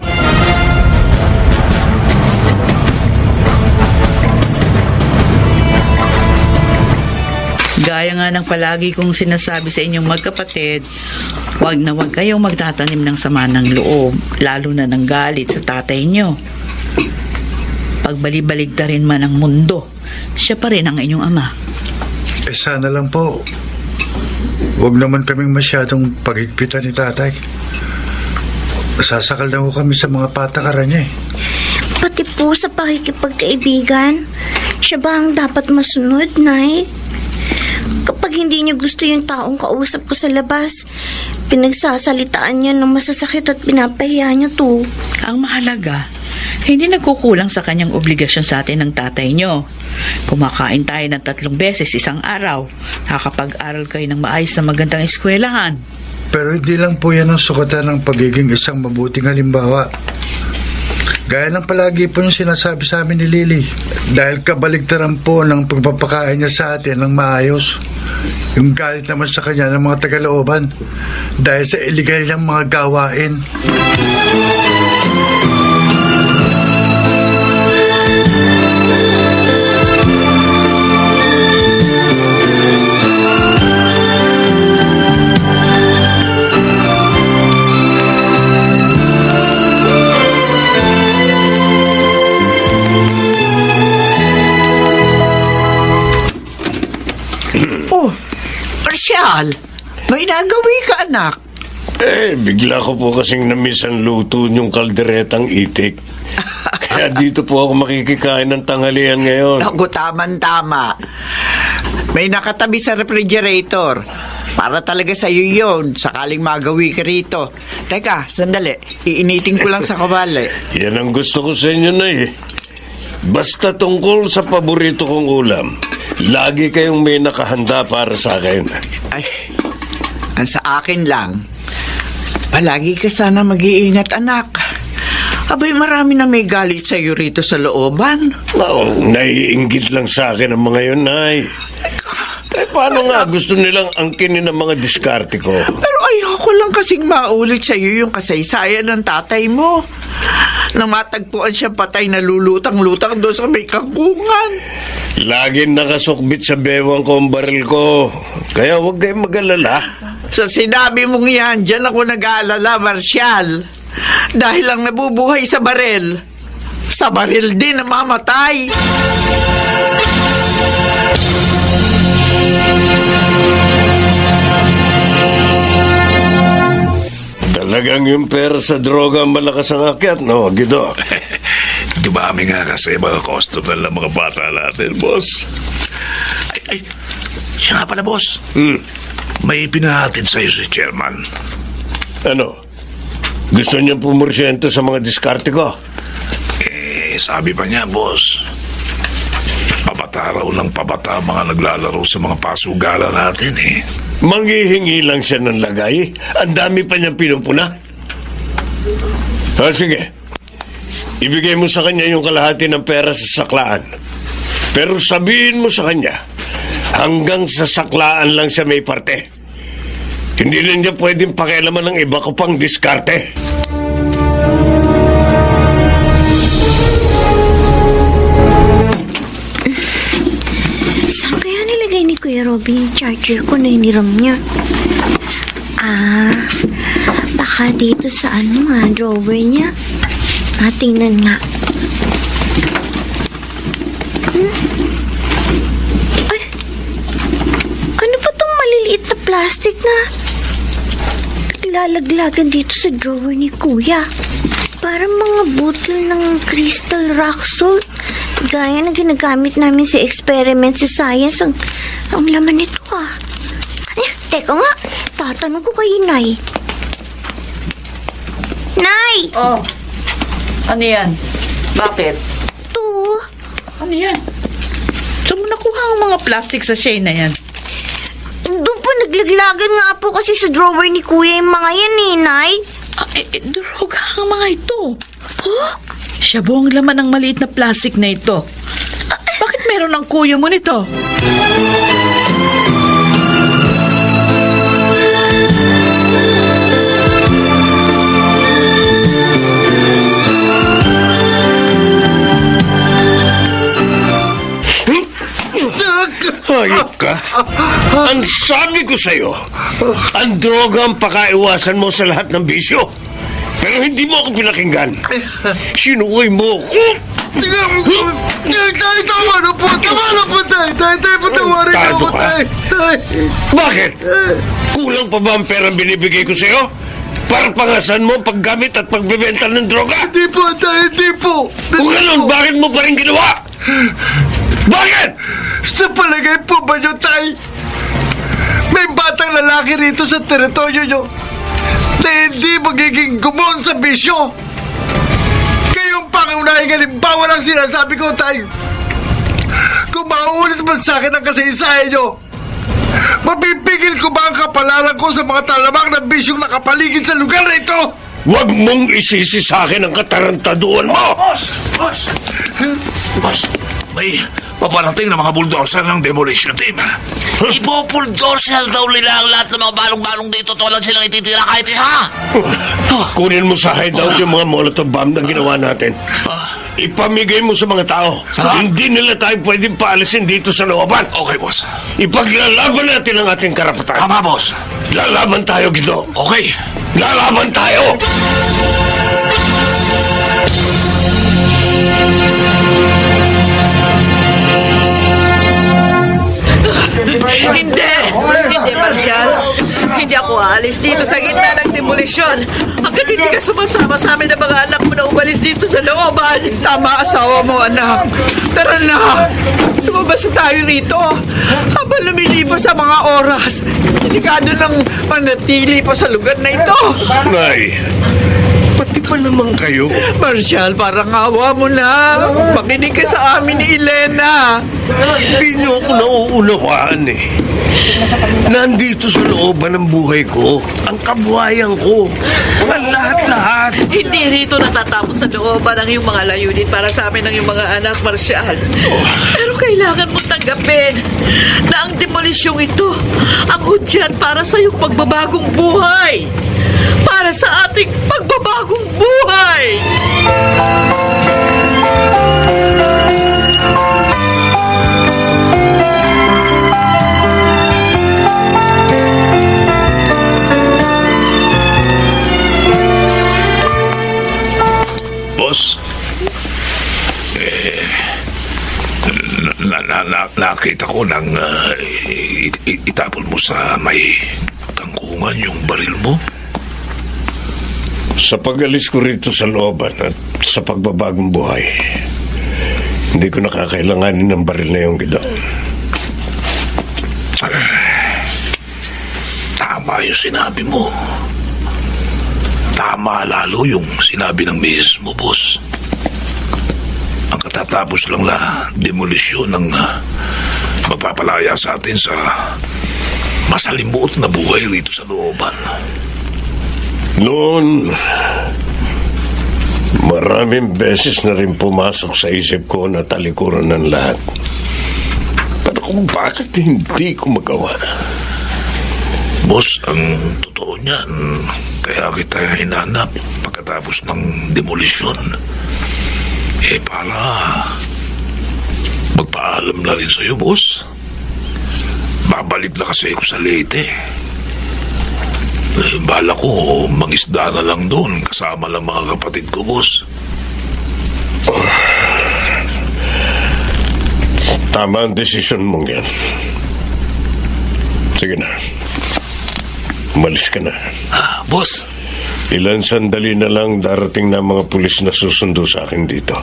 Gaya nga ng palagi kong sinasabi sa inyong magkapatid, huwag na huwag kayong magtatanim ng sama ng loob, lalo na ng galit sa tatay nyo. Pagbalibaligtarin man ang mundo, siya pa rin ang inyong ama. Sana lang po, huwag naman kaming masyadong paghigpitan ni tatay. Sasakal na ho kami sa mga patakaran niya. Pati po sa pakikipagkaibigan, siya ba ang dapat masunod, Nay? Kapag hindi niya gusto yung taong kausap ko sa labas, pinagsasalitaan niya ng masasakit at pinapahiya niya to. Ang mahalaga, hindi nagkukulang sa kanyang obligasyon sa atin ng tatay nyo. Kumakain tayo ng 3 beses isang araw. Nakakapag-aral kayo ng maayos sa magandang eskwelahan. Pero hindi lang po yan ang sukatan ng pagiging isang mabuting halimbawa. Gaya ng palagi po yung sinasabi sa amin ni Lily. Dahil kabaligtaran po ng pagpapakain niya sa atin ng maayos. Yung galit naman sa kanya ng mga tagalooban dahil sa illegal niyang mga gawain. Oh, Marcial, may nagawi ka, anak. Bigla ko po kasing namiss ang luto niyong kalderetang itik. Kaya dito po ako makikikain ng tanghalian ngayon. Naku, tama. May nakatabi sa refrigerator. Para talaga sa'yo yun, sakaling magawi ka rito. Teka, sandali. Iinitin ko lang sa kawali. Yan ang gusto ko sa inyo, Nay. Basta tungkol sa paborito kong ulam, lagi kayong may nakahanda para sa akin. Ay, ang sa akin lang, palagi ka sana mag-iingat, anak. Abay, marami na may galit sa'yo rito sa looban. Naiinggit lang sa akin ang mga yun, Nay. Paano nga gusto nilang angkinin ang mga diskarte ko? Pero ayoko lang kasing maulit sa'yo yung kasaysayan ng tatay mo. Nang matagpuan siya patay na lulutang-lutang doon sa may kangkungan. Laging nakasukbit sa bewang ko ang baril ko. Kaya huwag kayong mag-alala. Sa sinabi mong yan, dyan ako nag-aalala, Marcial. Dahil lang nabubuhay sa baril. Sa baril din ang mamatay. Talagang yung pera sa droga malakas ang akyat, no, Gido? Dumami nga kasi mga customer ng mga bata natin, boss. Ay, siya nga pala, boss. May pinahatid sa'yo si chairman. Ano? Gusto niyang pumorsyento sa mga diskarte ko? Sabi pa niya, boss, pabata raw ng pabata mga naglalaro sa mga pasugala natin, Manghihingi lang siya ng lagay. Ang dami pa niyang pinupuna. Sige. Ibigay mo sa kanya yung kalahati ng pera sa saklaan. Pero sabihin mo sa kanya, hanggang sa saklaan lang siya may parte. Hindi na niya pwedeng pakialaman ng iba ko pang diskarte. Saan kaya nilagay ni Kuya Robby yung charger ko na hiniram niya? Baka dito sa drawer niya. Tingnan nga. Ay, ano ba tong maliliit na plastic na naglalaglagan dito sa drawer ni Kuya? Parang mga bottle ng crystal rock salt. Gaya na ginagamit namin sa experiment sa science. Ang laman nito, Ay, teka nga, tatanong ko kay Nay. Nay! Oh, ano yan? Bakit? Ito. Ano yan? Saan mo nakuha ang mga plastic sachet na yan? Doon po, naglaglagan nga po kasi sa drawer ni Kuya yung mga yan, Nay. Droga ang mga ito. Siya buong laman ng maliit na plastic na ito. Bakit meron ang kuya mo nito? Hayop ka? Ang sabi ko sa'yo, ang droga ang pakaiwasan mo sa lahat ng bisyo. Pero hindi mo ako pinakinggan. Sinuoy mo ako. Tay, tama na po. Tama na po, tay. Tay, patawarin Tado ako, ka? tay. Tay. Bakit? Kulang pa ba ang pera binibigay ko sa'yo? Para pangasan mo ang paggamit at pagbebenta ng droga? Hindi po, tay. Hindi po. Kung ganun, bakit mo pa rin ginawa? Bakit? Sa palagay po ba nyo, tay? May batang lalaki rito sa teritoryo nyo na hindi magiging gumon sa bisyo. Kayong pangunahing halimbawa ng sinasabi ko, tay. Kung mauulit man sa akin ang kasaysayan nyo, mapipigil ko ba ang kapalaran ko sa mga talamang na bisyong nakapaligid sa lugar na ito? Huwag mong isisi sa akin ang katarantaduan mo! Boss! May paparating na mga bulldozer ng demolition team. Ipo-bulldozer daw nila ang lahat ng mga balong-balong dito. Tuwalan silang ititira kahit isa. Kunin mo sa hideout yung mga molotov bomb na ginawa natin. Ipamigay mo sa mga tao. Hindi nila tayo pwedeng paalisin dito sa looban. Okay, boss. Ipaglalaban natin ang ating karapatan. Tama, boss. Lalaban tayo, Gido. Okay. Lalaban tayo! Hindi, Marshal. Hindi ako aalis dito sa gitna ng demolisyon. Hanggat hindi ka sumasama sa amin ng mga anak mo na umalis dito sa looban. Tama, asawa mo, anak. Tara na. Lumabas na tayo rito. Habang lumilipas sa mga oras, delikado ng manatili pa sa lugar na ito. Nay, pati pa naman kayo. Marshal, parang awa mo na. Makinig ka sa amin ni Elena. Hindi niyo ako nauunawaan eh. Nandito sa looban ng buhay ko, ang kabuhayan ko, ang lahat-lahat. Hindi rito natatapos sa looban ang iyong mga layunin para sa amin ng iyong mga anak, Marshal. Pero kailangan mo tanggapin na ang demolisyong ito ang hudyat para sa iyong pagbabagong buhay. Para sa ating pagbabagong buhay. Boss, nakita ko nang itapon mo sa may tangkungan yung baril mo. Sa pag-alis ko rito sa looban at sa pagbabagong buhay, hindi ko nakakailanganin ng baril na yung Gideon. Tama yung sinabi mo. Tama lalo yung sinabi ng misis mo, boss. Ang katatapos lang na demolisyon ng magpapalaya sa atin sa masalimuot na buhay rito sa looban. Noon, maraming beses na rin pumasok sa isip ko na talikuran ng lahat. Pero kung bakit hindi ko magawa? Boss, ang totoo niyan, kaya kita hinanap pagkatapos ng demolisyon. Para magpaalam na rin sa'yo, boss. Babalik na kasi ako sa Leyte. Bala ko, mangisda na lang doon kasama lang mga kapatid ko, boss. Tama ang desisyon mong yan. Sige na. Umalis ka na. Boss. Ilan sandali na lang darating na mga pulis na susundo sa akin dito.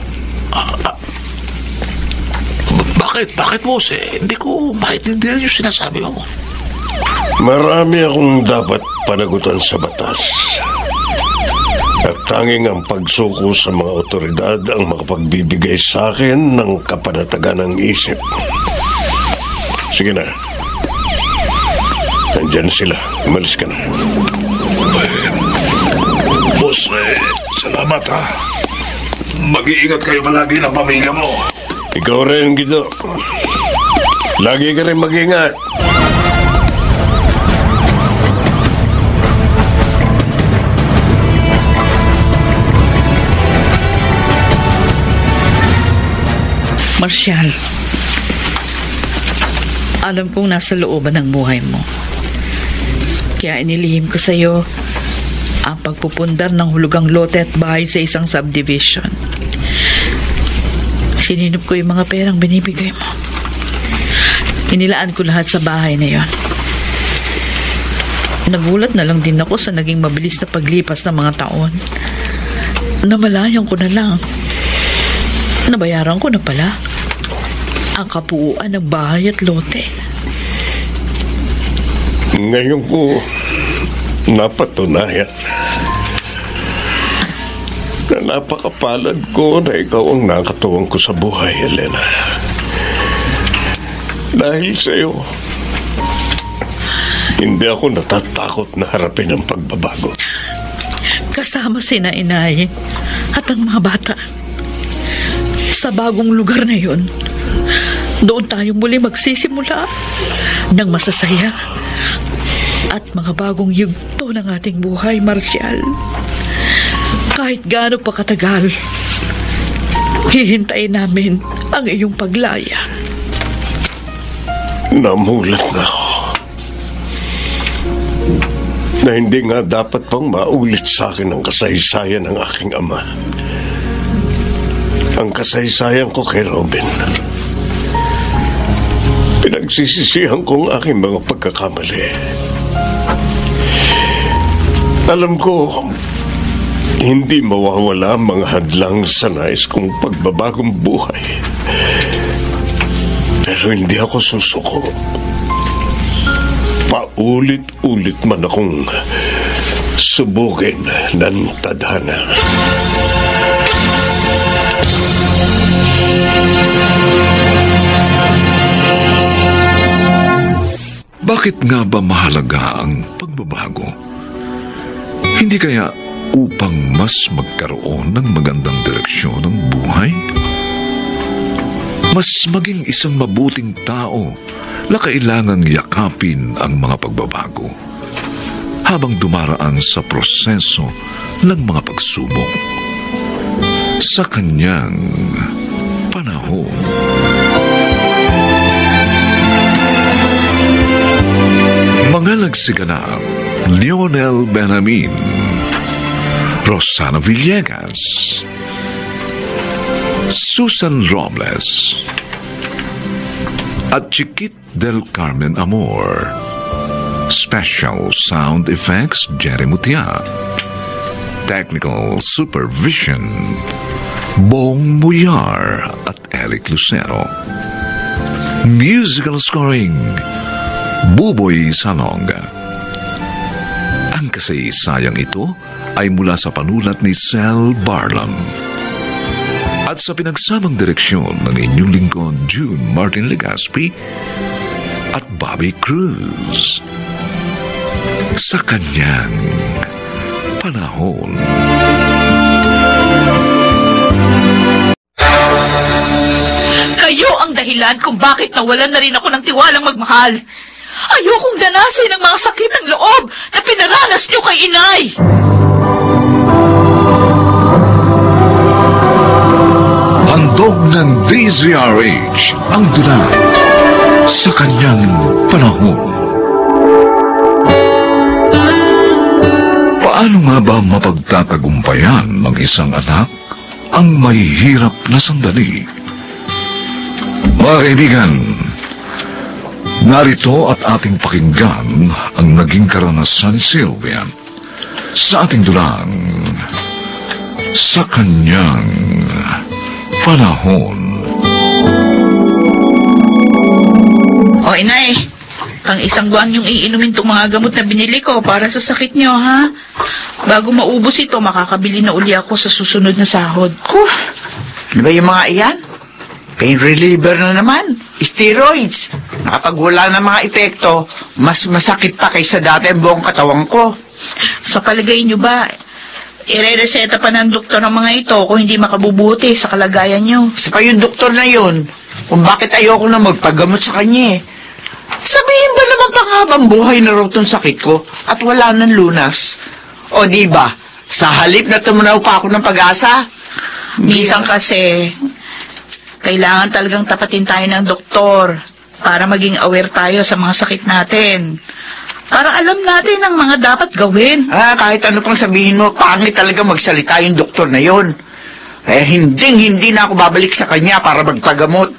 Bakit? Bakit, boss? Hindi ko maintindihan yung sinasabi mo. Marami akong dapat panagutan sa batas. At tanging ang pagsuko sa mga otoridad ang makapagbibigay sa akin ng kapanatagan ng isip. Sige na. Nandyan sila. Umalis ka na. Boss, salamat ha. Mag-iingat kayo palagi ng pamilya mo. Ikaw rin, Gido. Lagi ka rin mag-ingat. Marshal, alam kong nasa looban ng buhay mo. Kaya inilihim ko sa'yo ang pagpupundar ng hulugang lote at bahay sa isang subdivision. Sininop ko yung mga perang binibigay mo. Inilaan ko lahat sa bahay na yon. Nagulat na lang din ako sa naging mabilis na paglipas ng mga taon. Namalayan ko na lang. Nabayaran ko na pala ang kapuuan ng bahay at lote. Ngayon ko napatunayan na napakapalad ko na ikaw ang nakatuwang ko sa buhay, Elena. Dahil sa iyo, hindi ako natatakot na harapin ang pagbabago. Kasama sina inay at ang mga bata sa bagong lugar na yon. Doon tayo muli magsisimula ng masasaya at mga bagong yugto ng ating buhay, Marshal. Kahit gaano pa katagal, hihintayin namin ang iyong paglaya. Namulat na ako na hindi nga dapat pang maulit sa akin ang kasaysayan ng aking ama. Ang kasaysayan ko kay Robin. Pinagsisisihan ko ang aking mga pagkakamali. Alam ko, hindi mawawala ang mga hadlang sa nais kong pagbabagong buhay. Pero hindi ako susuko. Paulit-ulit man akong subukin ng tadhana. Bakit nga ba mahalaga ang pagbabago? Hindi kaya upang mas magkaroon ng magandang direksyon ng buhay? Mas maging isang mabuting tao na kailangang yakapin ang mga pagbabago habang dumaraan sa proseso ng mga pagsubok. Sa kanyang panahon. Mga nagsiganap, Lionel Benjamin, Rosana Villegas, Susan Robles, at Chiquit del Carmen Amor. Special Sound Effects, Jerry Mutia. Technical Supervision, Bong Muyar at Eric Lucero. Musical Scoring, Buboy Salonga. Ang kasaysayang ito ay mula sa panulat ni Sel Barlam at sa pinagsamang direksyon ng inyong lingkod June Martin Legaspi at Bobby Cruz. Sa kanyang panahon. Kayo ang dahilan kung bakit nawalan na rin ako ng tiwalang magmahal. Ayokong danasin ang mga sakit ng loob na pinaranas niyo kay inay. Handog ng DZRH ang dulang sa kanyang panahon. Paano nga ba mapagtatagumpayan ng isang anak ang mahihirap na sandali? Mga kaibigan, narito at ating pakinggan ang naging karanasan ni Sylvia sa ating dulang sa kanyang panahon. O inay, pang isang buwan yung iinumin itong mga gamot na binili ko para sa sakit nyo, ha? Bago maubos ito, makakabili na uli ako sa susunod na sahod. Ano ba yung mga iyan? Pain reliever na naman. Steroids. Nakapag wala na mga epekto, mas masakit pa kaysa dati ang buong katawan ko. Sa palagay nyo ba, ire-reseta pa ng doktor ng mga ito kung hindi makabubuti sa kalagayan nyo? Isa pa yung doktor na yun, kung bakit ayoko na magpagamot sa kanya. Sabihin ba naman panghabang buhay na raw tong sakit ko at wala nang lunas? O di ba, sa halip na tumunaw pa ako ng pag-asa? Minsan kasi, kailangan talagang tapatin tayo ng doktor para maging aware tayo sa mga sakit natin. Para alam natin ang mga dapat gawin. Kahit ano pang sabihin mo, pangit talaga magsalita yung doktor na yon. Kaya hindi na ako babalik sa kanya para magpagamot.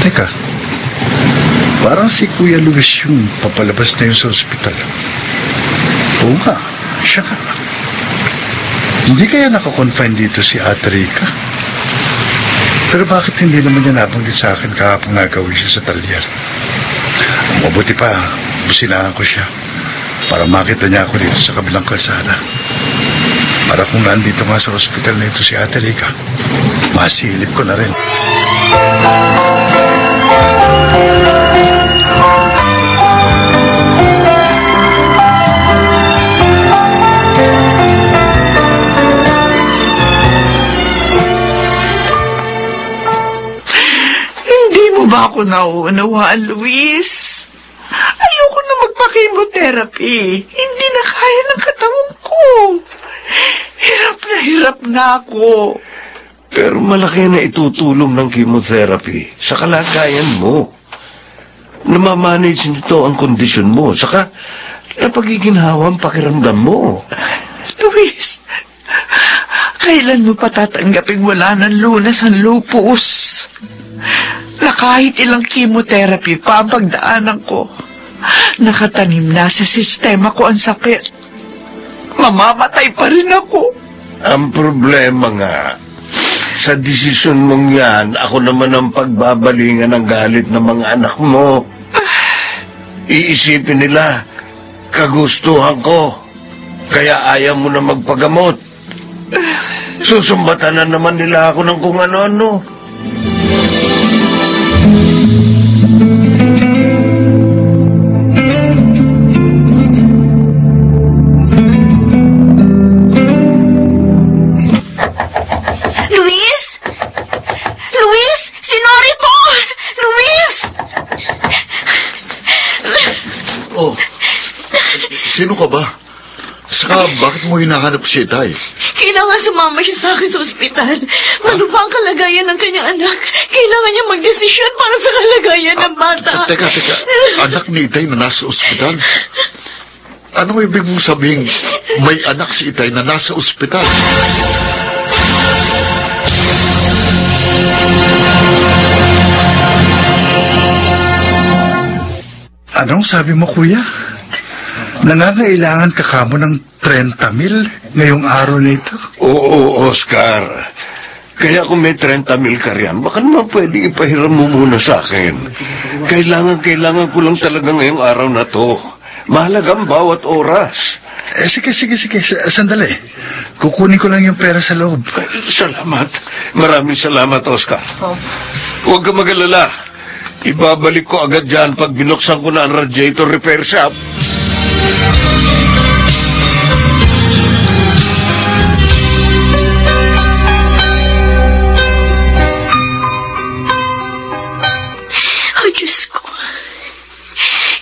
Teka, parang si Kuya Luis yung papalabas na yun sa ospital. Oo nga, siya nga. Hindi kaya nakakonfine dito si Ate Rica? Pero bakit hindi naman niya nabanggit sa akin kahapon nagawin siya sa talyer? Mabuti pa, businahan ko siya para makita niya ako dito sa kabilang kalsada. Para kung nandito nga sa ospital na ito si Ate Rica, masilip ko na rin. Hindi mo ba ako nauunawaan, Luis? Ayoko na magpa-chemotherapy. Hindi na kaya ng katawan ko. Hirap na ako. Pero malaki na itutulong ng chemotherapy sa kalagayan mo. Namamanage nito ang kondisyon mo, saka napagiginhawa ang pakiramdam mo. Luis, kailan mo pa tatanggaping wala ng lunas ang lupus? Na kahit ilang chemotherapy pa ang pagdaanan ko, nakatanim na sa sistema ko ang sakit. Mamamatay pa rin ako. Ang problema nga, sa desisyon mong yan, ako naman ang pagbabalingan ng galit ng mga anak mo. Iisipin nila, kagustuhan ko, kaya ayaw mo na magpagamot. Susumbatan na naman nila ako ng kung ano-ano. Sino ka ba? Saka bakit mo hinahanap si Itay? Kailangan sumama siya sa akin sa ospital. Ano ba ang kalagayan ng kanyang anak? Kailangan niya magdesisyon para sa kalagayan ng bata. Teka. Anak ni Itay na nasa ospital? Anong ibig mong sabihin may anak si Itay na nasa ospital? Anong sabi mo, kuya? Nangangailangan ka kamo ng 30,000 ngayong araw na ito? Oo, Oscar. Kaya kung may 30,000 ka riyan, baka naman pwede ipahiram mo muna sa akin. Kailangan ko lang talaga ngayong araw na to. Mahalagang bawat oras. Sige. Sandali. Kukunin ko lang yung pera sa loob. Salamat. Maraming salamat, Oscar. Huwag ka mag-alala. Ibabalik ko agad dyan pag binuksan ko na ang radiator repair shop. Diyos ko,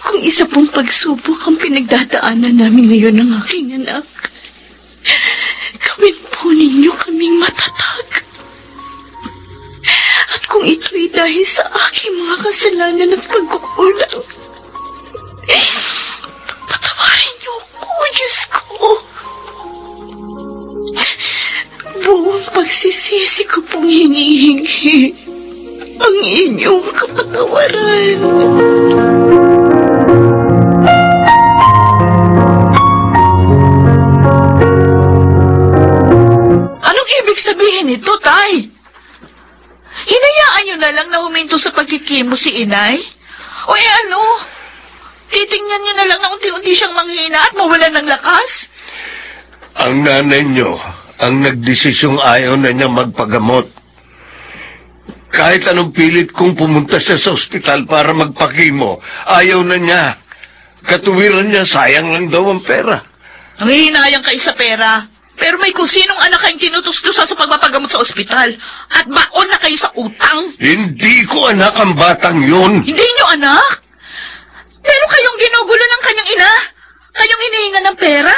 kung isa pong pagsubok ang pinagdadaanan namin ngayon ng aking anak, gawin po ninyo kaming matatag. At kung ito'y dahil sa aking mga kasalanan at pagkukulang, patawarin niyo ako, Diyos ko. Buong pagsisisi ko pong hinihingi ang inyong kapatawaran. Anong ibig sabihin nito, Tay? Hinayaan niyo na lang na huminto sa pagkikimo si Inay? O ano? Titingnan niyo na lang na unti-unti siyang manghina at mawalan ng lakas? Ang nanay niyo ang nagdesisyong ayaw na niya magpagamot. Kahit anong pilit kong pumunta siya sa ospital para magpakimo, ayaw na niya. Katuwiran niya, sayang lang daw ang pera. Nangihinayang kayo sa pera. Pero may kung sinong anak kayong tinutustusan sa pagpapagamot sa ospital. At baon na kayo sa utang. Hindi ko anak ang batang yun. Hindi niyo anak? Pero kayong ginugulo ng kanyang ina. Kayong hinihingan ng pera.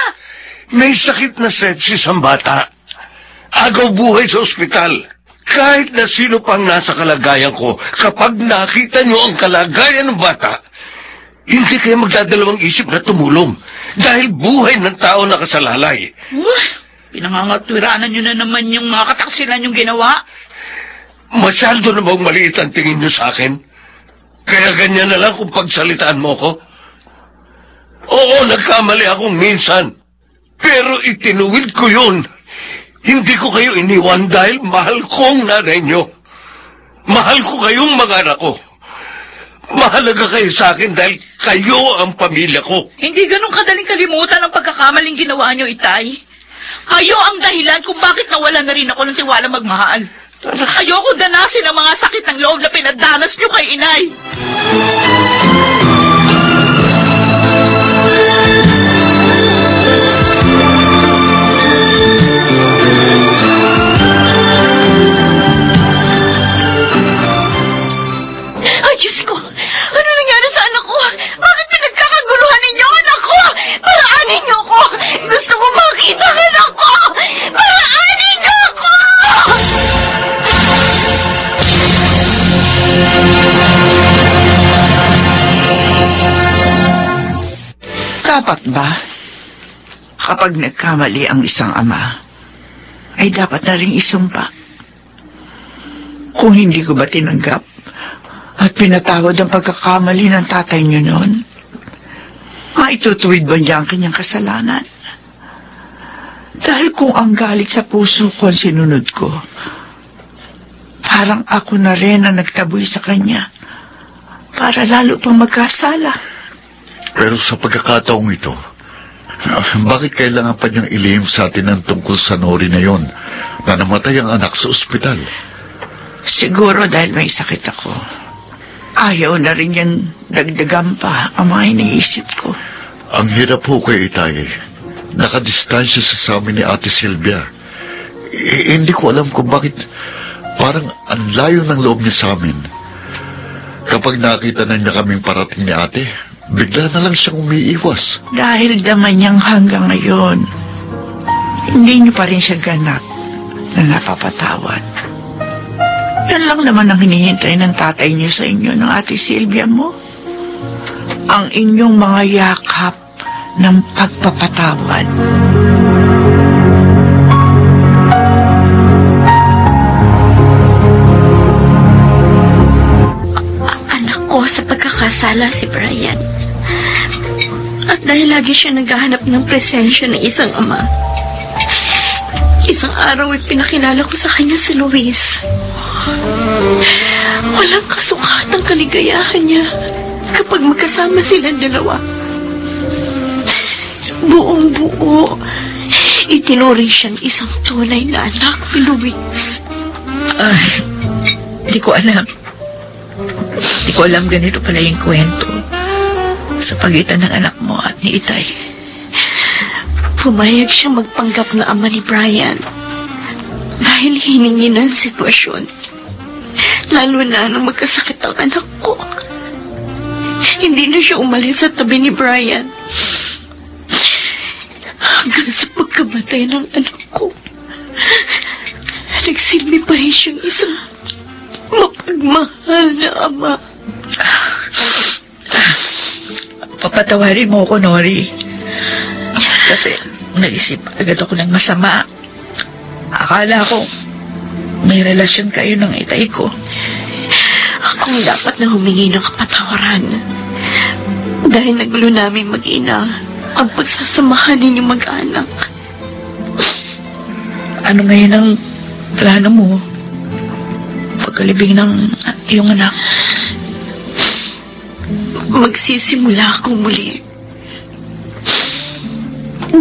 May sakit na sepsis ang bata. Agaw buhay sa ospital. Kahit na sino pang nasa kalagayan ko, kapag nakita nyo ang kalagayan ng bata, hindi kayo magdadalawang isip na tumulong dahil buhay ng tao nakasalalay. Pinangangatwiranan nyo na naman yung mga kataksilan yung ginawa. Masyado na bang maliit ang tingin nyo sa akin? Kaya ganyan na lang kung pagsalitaan mo ko? Oo, nagkamali akong minsan. Pero itinuwid ko yun. Hindi ko kayo iniwan dahil mahal ko ang nanay nyo. Mahal ko kayong mga anak ko. Mahalaga kayo sa akin dahil kayo ang pamilya ko. Hindi ganun kadaling kalimutan ang pagkakamaling ginawa nyo, Itay. Kayo ang dahilan kung bakit nawala na rin ako ng tiwala magmahal. Ayoko danasin ang mga sakit ng loob na pinadanas nyo kay Inay. Diyos ko, ano nangyari sa anak ko? Bakit pinagkakaguluhan ninyo ang anak ko? Paraanin niyo ko! Gusto ko makita ang anak ko! Paraanin niyo ako! Dapat ba, kapag nagkamali ang isang ama, ay dapat na rin isumpa? Kung hindi ko ba tinanggap at pinatawad ang pagkakamali ng tatay niyo noon, maitutuwid ba niya ang kanyang kasalanan? Dahil kung ang galit sa puso ko ang sinunod ko, parang ako na rin ang nagtaboy sa kanya para lalo pang magkasala. Pero sa pagkakataong ito, bakit kailangan pa niyang ilihim sa atin ang tungkol sa Nori na yon na namatay ang anak sa ospital? Siguro dahil may sakit ako. Ayaw na rin yan dagdagan pa ang mga iniisip ko. Ang hirap po kay Itay. Nakadistansya sa amin ni Ate Silvia. Hindi ko alam kung bakit parang ang layo ng loob niya sa amin. Kapag nakita na niya kaming parating ni Ate, bigla na lang siyang umiiwas. Dahil naman niyang hanggang ngayon, hindi niyo pa rin siya ganap na napapatawad. Yan lang naman ang hinihintay ng tatay niyo sa inyo ng Ate Silvia mo. Ang inyong mga yakap ng pagpapatawad. Anak ko sa pagkakasala si Brian. At dahil lagi siya naghahanap ng presensya ng isang ama, isang araw ay pinakilala ko sa kanya si Luis. Walang kasukatang kaligayahan niya kapag magkasama silang dalawa. Buong-buo, itinuri siyang isang tunay na anak ni Luis. Ay, di ko alam. Di ko alam ganito pala yung kwento sa pagitan ng anak mo at ni Itay. Pumayag siyang magpanggap na ama ni Brian dahil hiningi ng sitwasyon. Lalo na nang magkasakit ang anak ko. Hindi na siya umalis sa tabi ni Brian. Hanggang sa pagkamatay ng anak ko, nagsilbi pa rin siyang isang mapagmahal na ama. Papatawarin mo ako, Nori. Kasi nag-isip agad ako ng masama. Akala ko may relasyon kayo ng Itay ko. Akong dapat na humingi ng kapatawaran. Dahil nagulo namin mag-ina ang pagsasamahan ninyong mag-anak. Ano ngayon ang plano mo? Pagkalibing ng iyong anak. Magsisimula akong muli.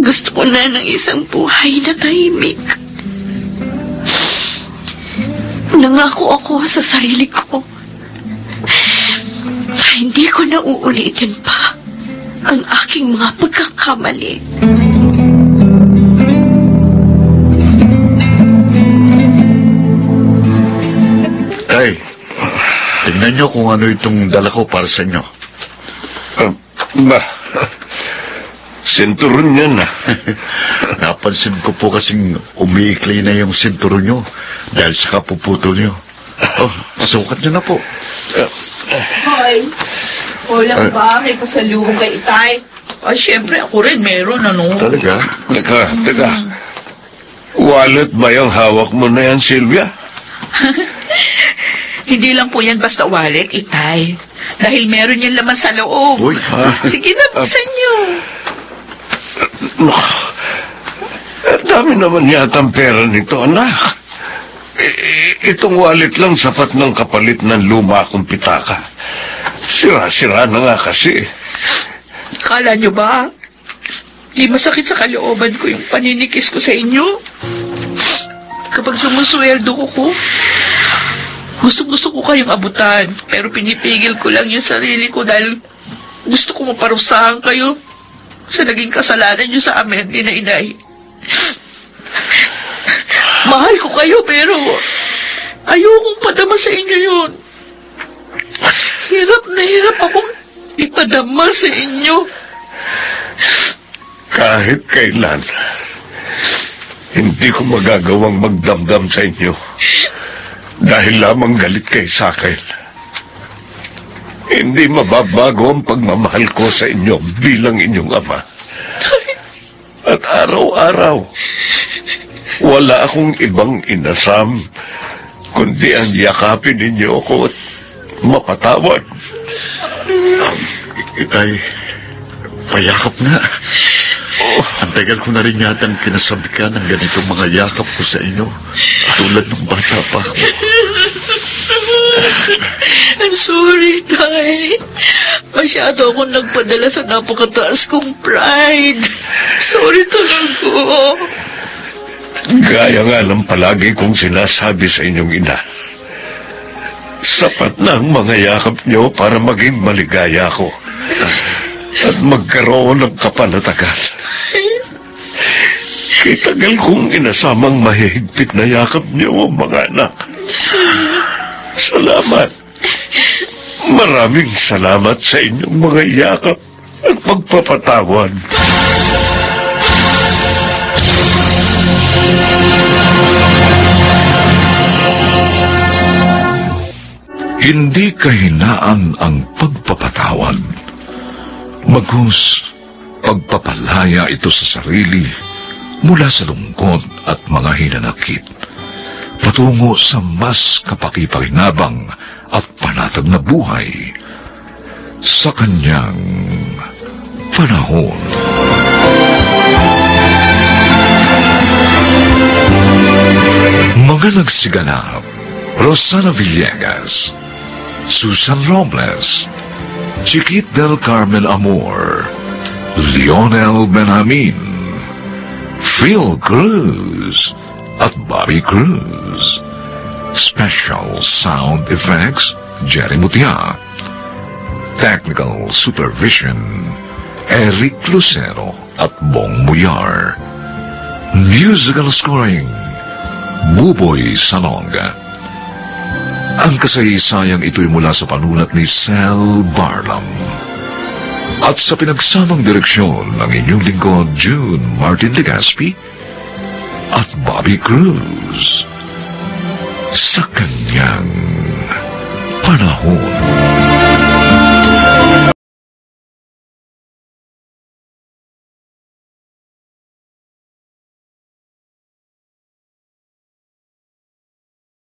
Gusto ko na ng isang buhay na tahimik. Nangako ako sa sarili ko na hindi ko na uulitin pa ang aking mga pagkakamali. Tay, tignan niyo kung ano itong dala ko para sa inyo. Sinturon yan na. Napansin ko po kasing umiikli na yung sinturon nyo dahil sa kapuputol nyo. Oh, sukat nyo na po. Hoy, walang ba? May pasalubong kay Itay. Ay, syempre ako rin meron, ano? Talaga? Teka. Wallet ba yung hawak mo na yan, Silvia? Hindi lang po yan basta wallet, Itay. Dahil meron yan laman sa loob. Uy, Sige na, buksan nyo. Dami naman yata ang pera nito, anak. Itong wallet lang sapat ng kapalit ng luma akong pitaka. Sira-sira na nga kasi. Kala nyo ba? Di masakit sa kalooban ko yung paninikis ko sa inyo? Kapag sumusweldo ko, gusto ko kayong abutan. Pero pinipigil ko lang yung sarili ko dahil gusto ko maparusahan kayo sa naging kasalanan nyo sa amin, Inay. Mahal ko kayo, pero ayokong padama sa inyo yun. Hirap na hirap akong ipadama sa inyo. Kahit kailan, hindi ko magagawang magdamdam sa inyo dahil lamang galit kayo sa akin. Hindi mababago ang pagmamahal ko sa inyo bilang inyong ama. At araw-araw, wala akong ibang inasam kundi ang yakapin ninyo ako at mapatawad. Itay, payakap nga. Ang tagal ko na rin yatang kinasabi ka ng ganitong mga yakap ko sa inyo. Tulad ng bata pa ako. I'm sorry, Tay. Masyado akong nagpadala sa napakataas kong pride. Sorry talaga. Gaya nga lang palagi kong sinasabi sa inyong ina. Sapat na ang mga yakap niyo para maging maligaya ko at magkaroon ng kapanatagan. Kitagal kong inasamang mahihigpit na yakap niyo, mga anak. Salamat. Maraming salamat sa inyong mga yakap at pagpapatawad. Hindi kahinaan ang pagpapatawad. Bagkus, pagpapalaya ito sa sarili mula sa lungkot at mga hinanakit, patungo sa mas kapakipakinabang at panatag na buhay sa kanyang panahon. Mga nagsiganap: Rosana Villegas, Susan Robles, Chiquit del Carmen Amor, Lionel Benjamin, Phil Cruz at Bobby Cruz. Special Sound Effects, Jerry Mutia. Technical Supervision, Eric Lucero at Bong Muyar. Musical Scoring, Buboy Salonga. Ang kasaysayang ito'y mula sa panulat ni Sal Barlam. At sa pinagsamang direksyon ng inyong lingkod, June Martin Legaspi at Bobby Cruz. Sa kanyang panahon.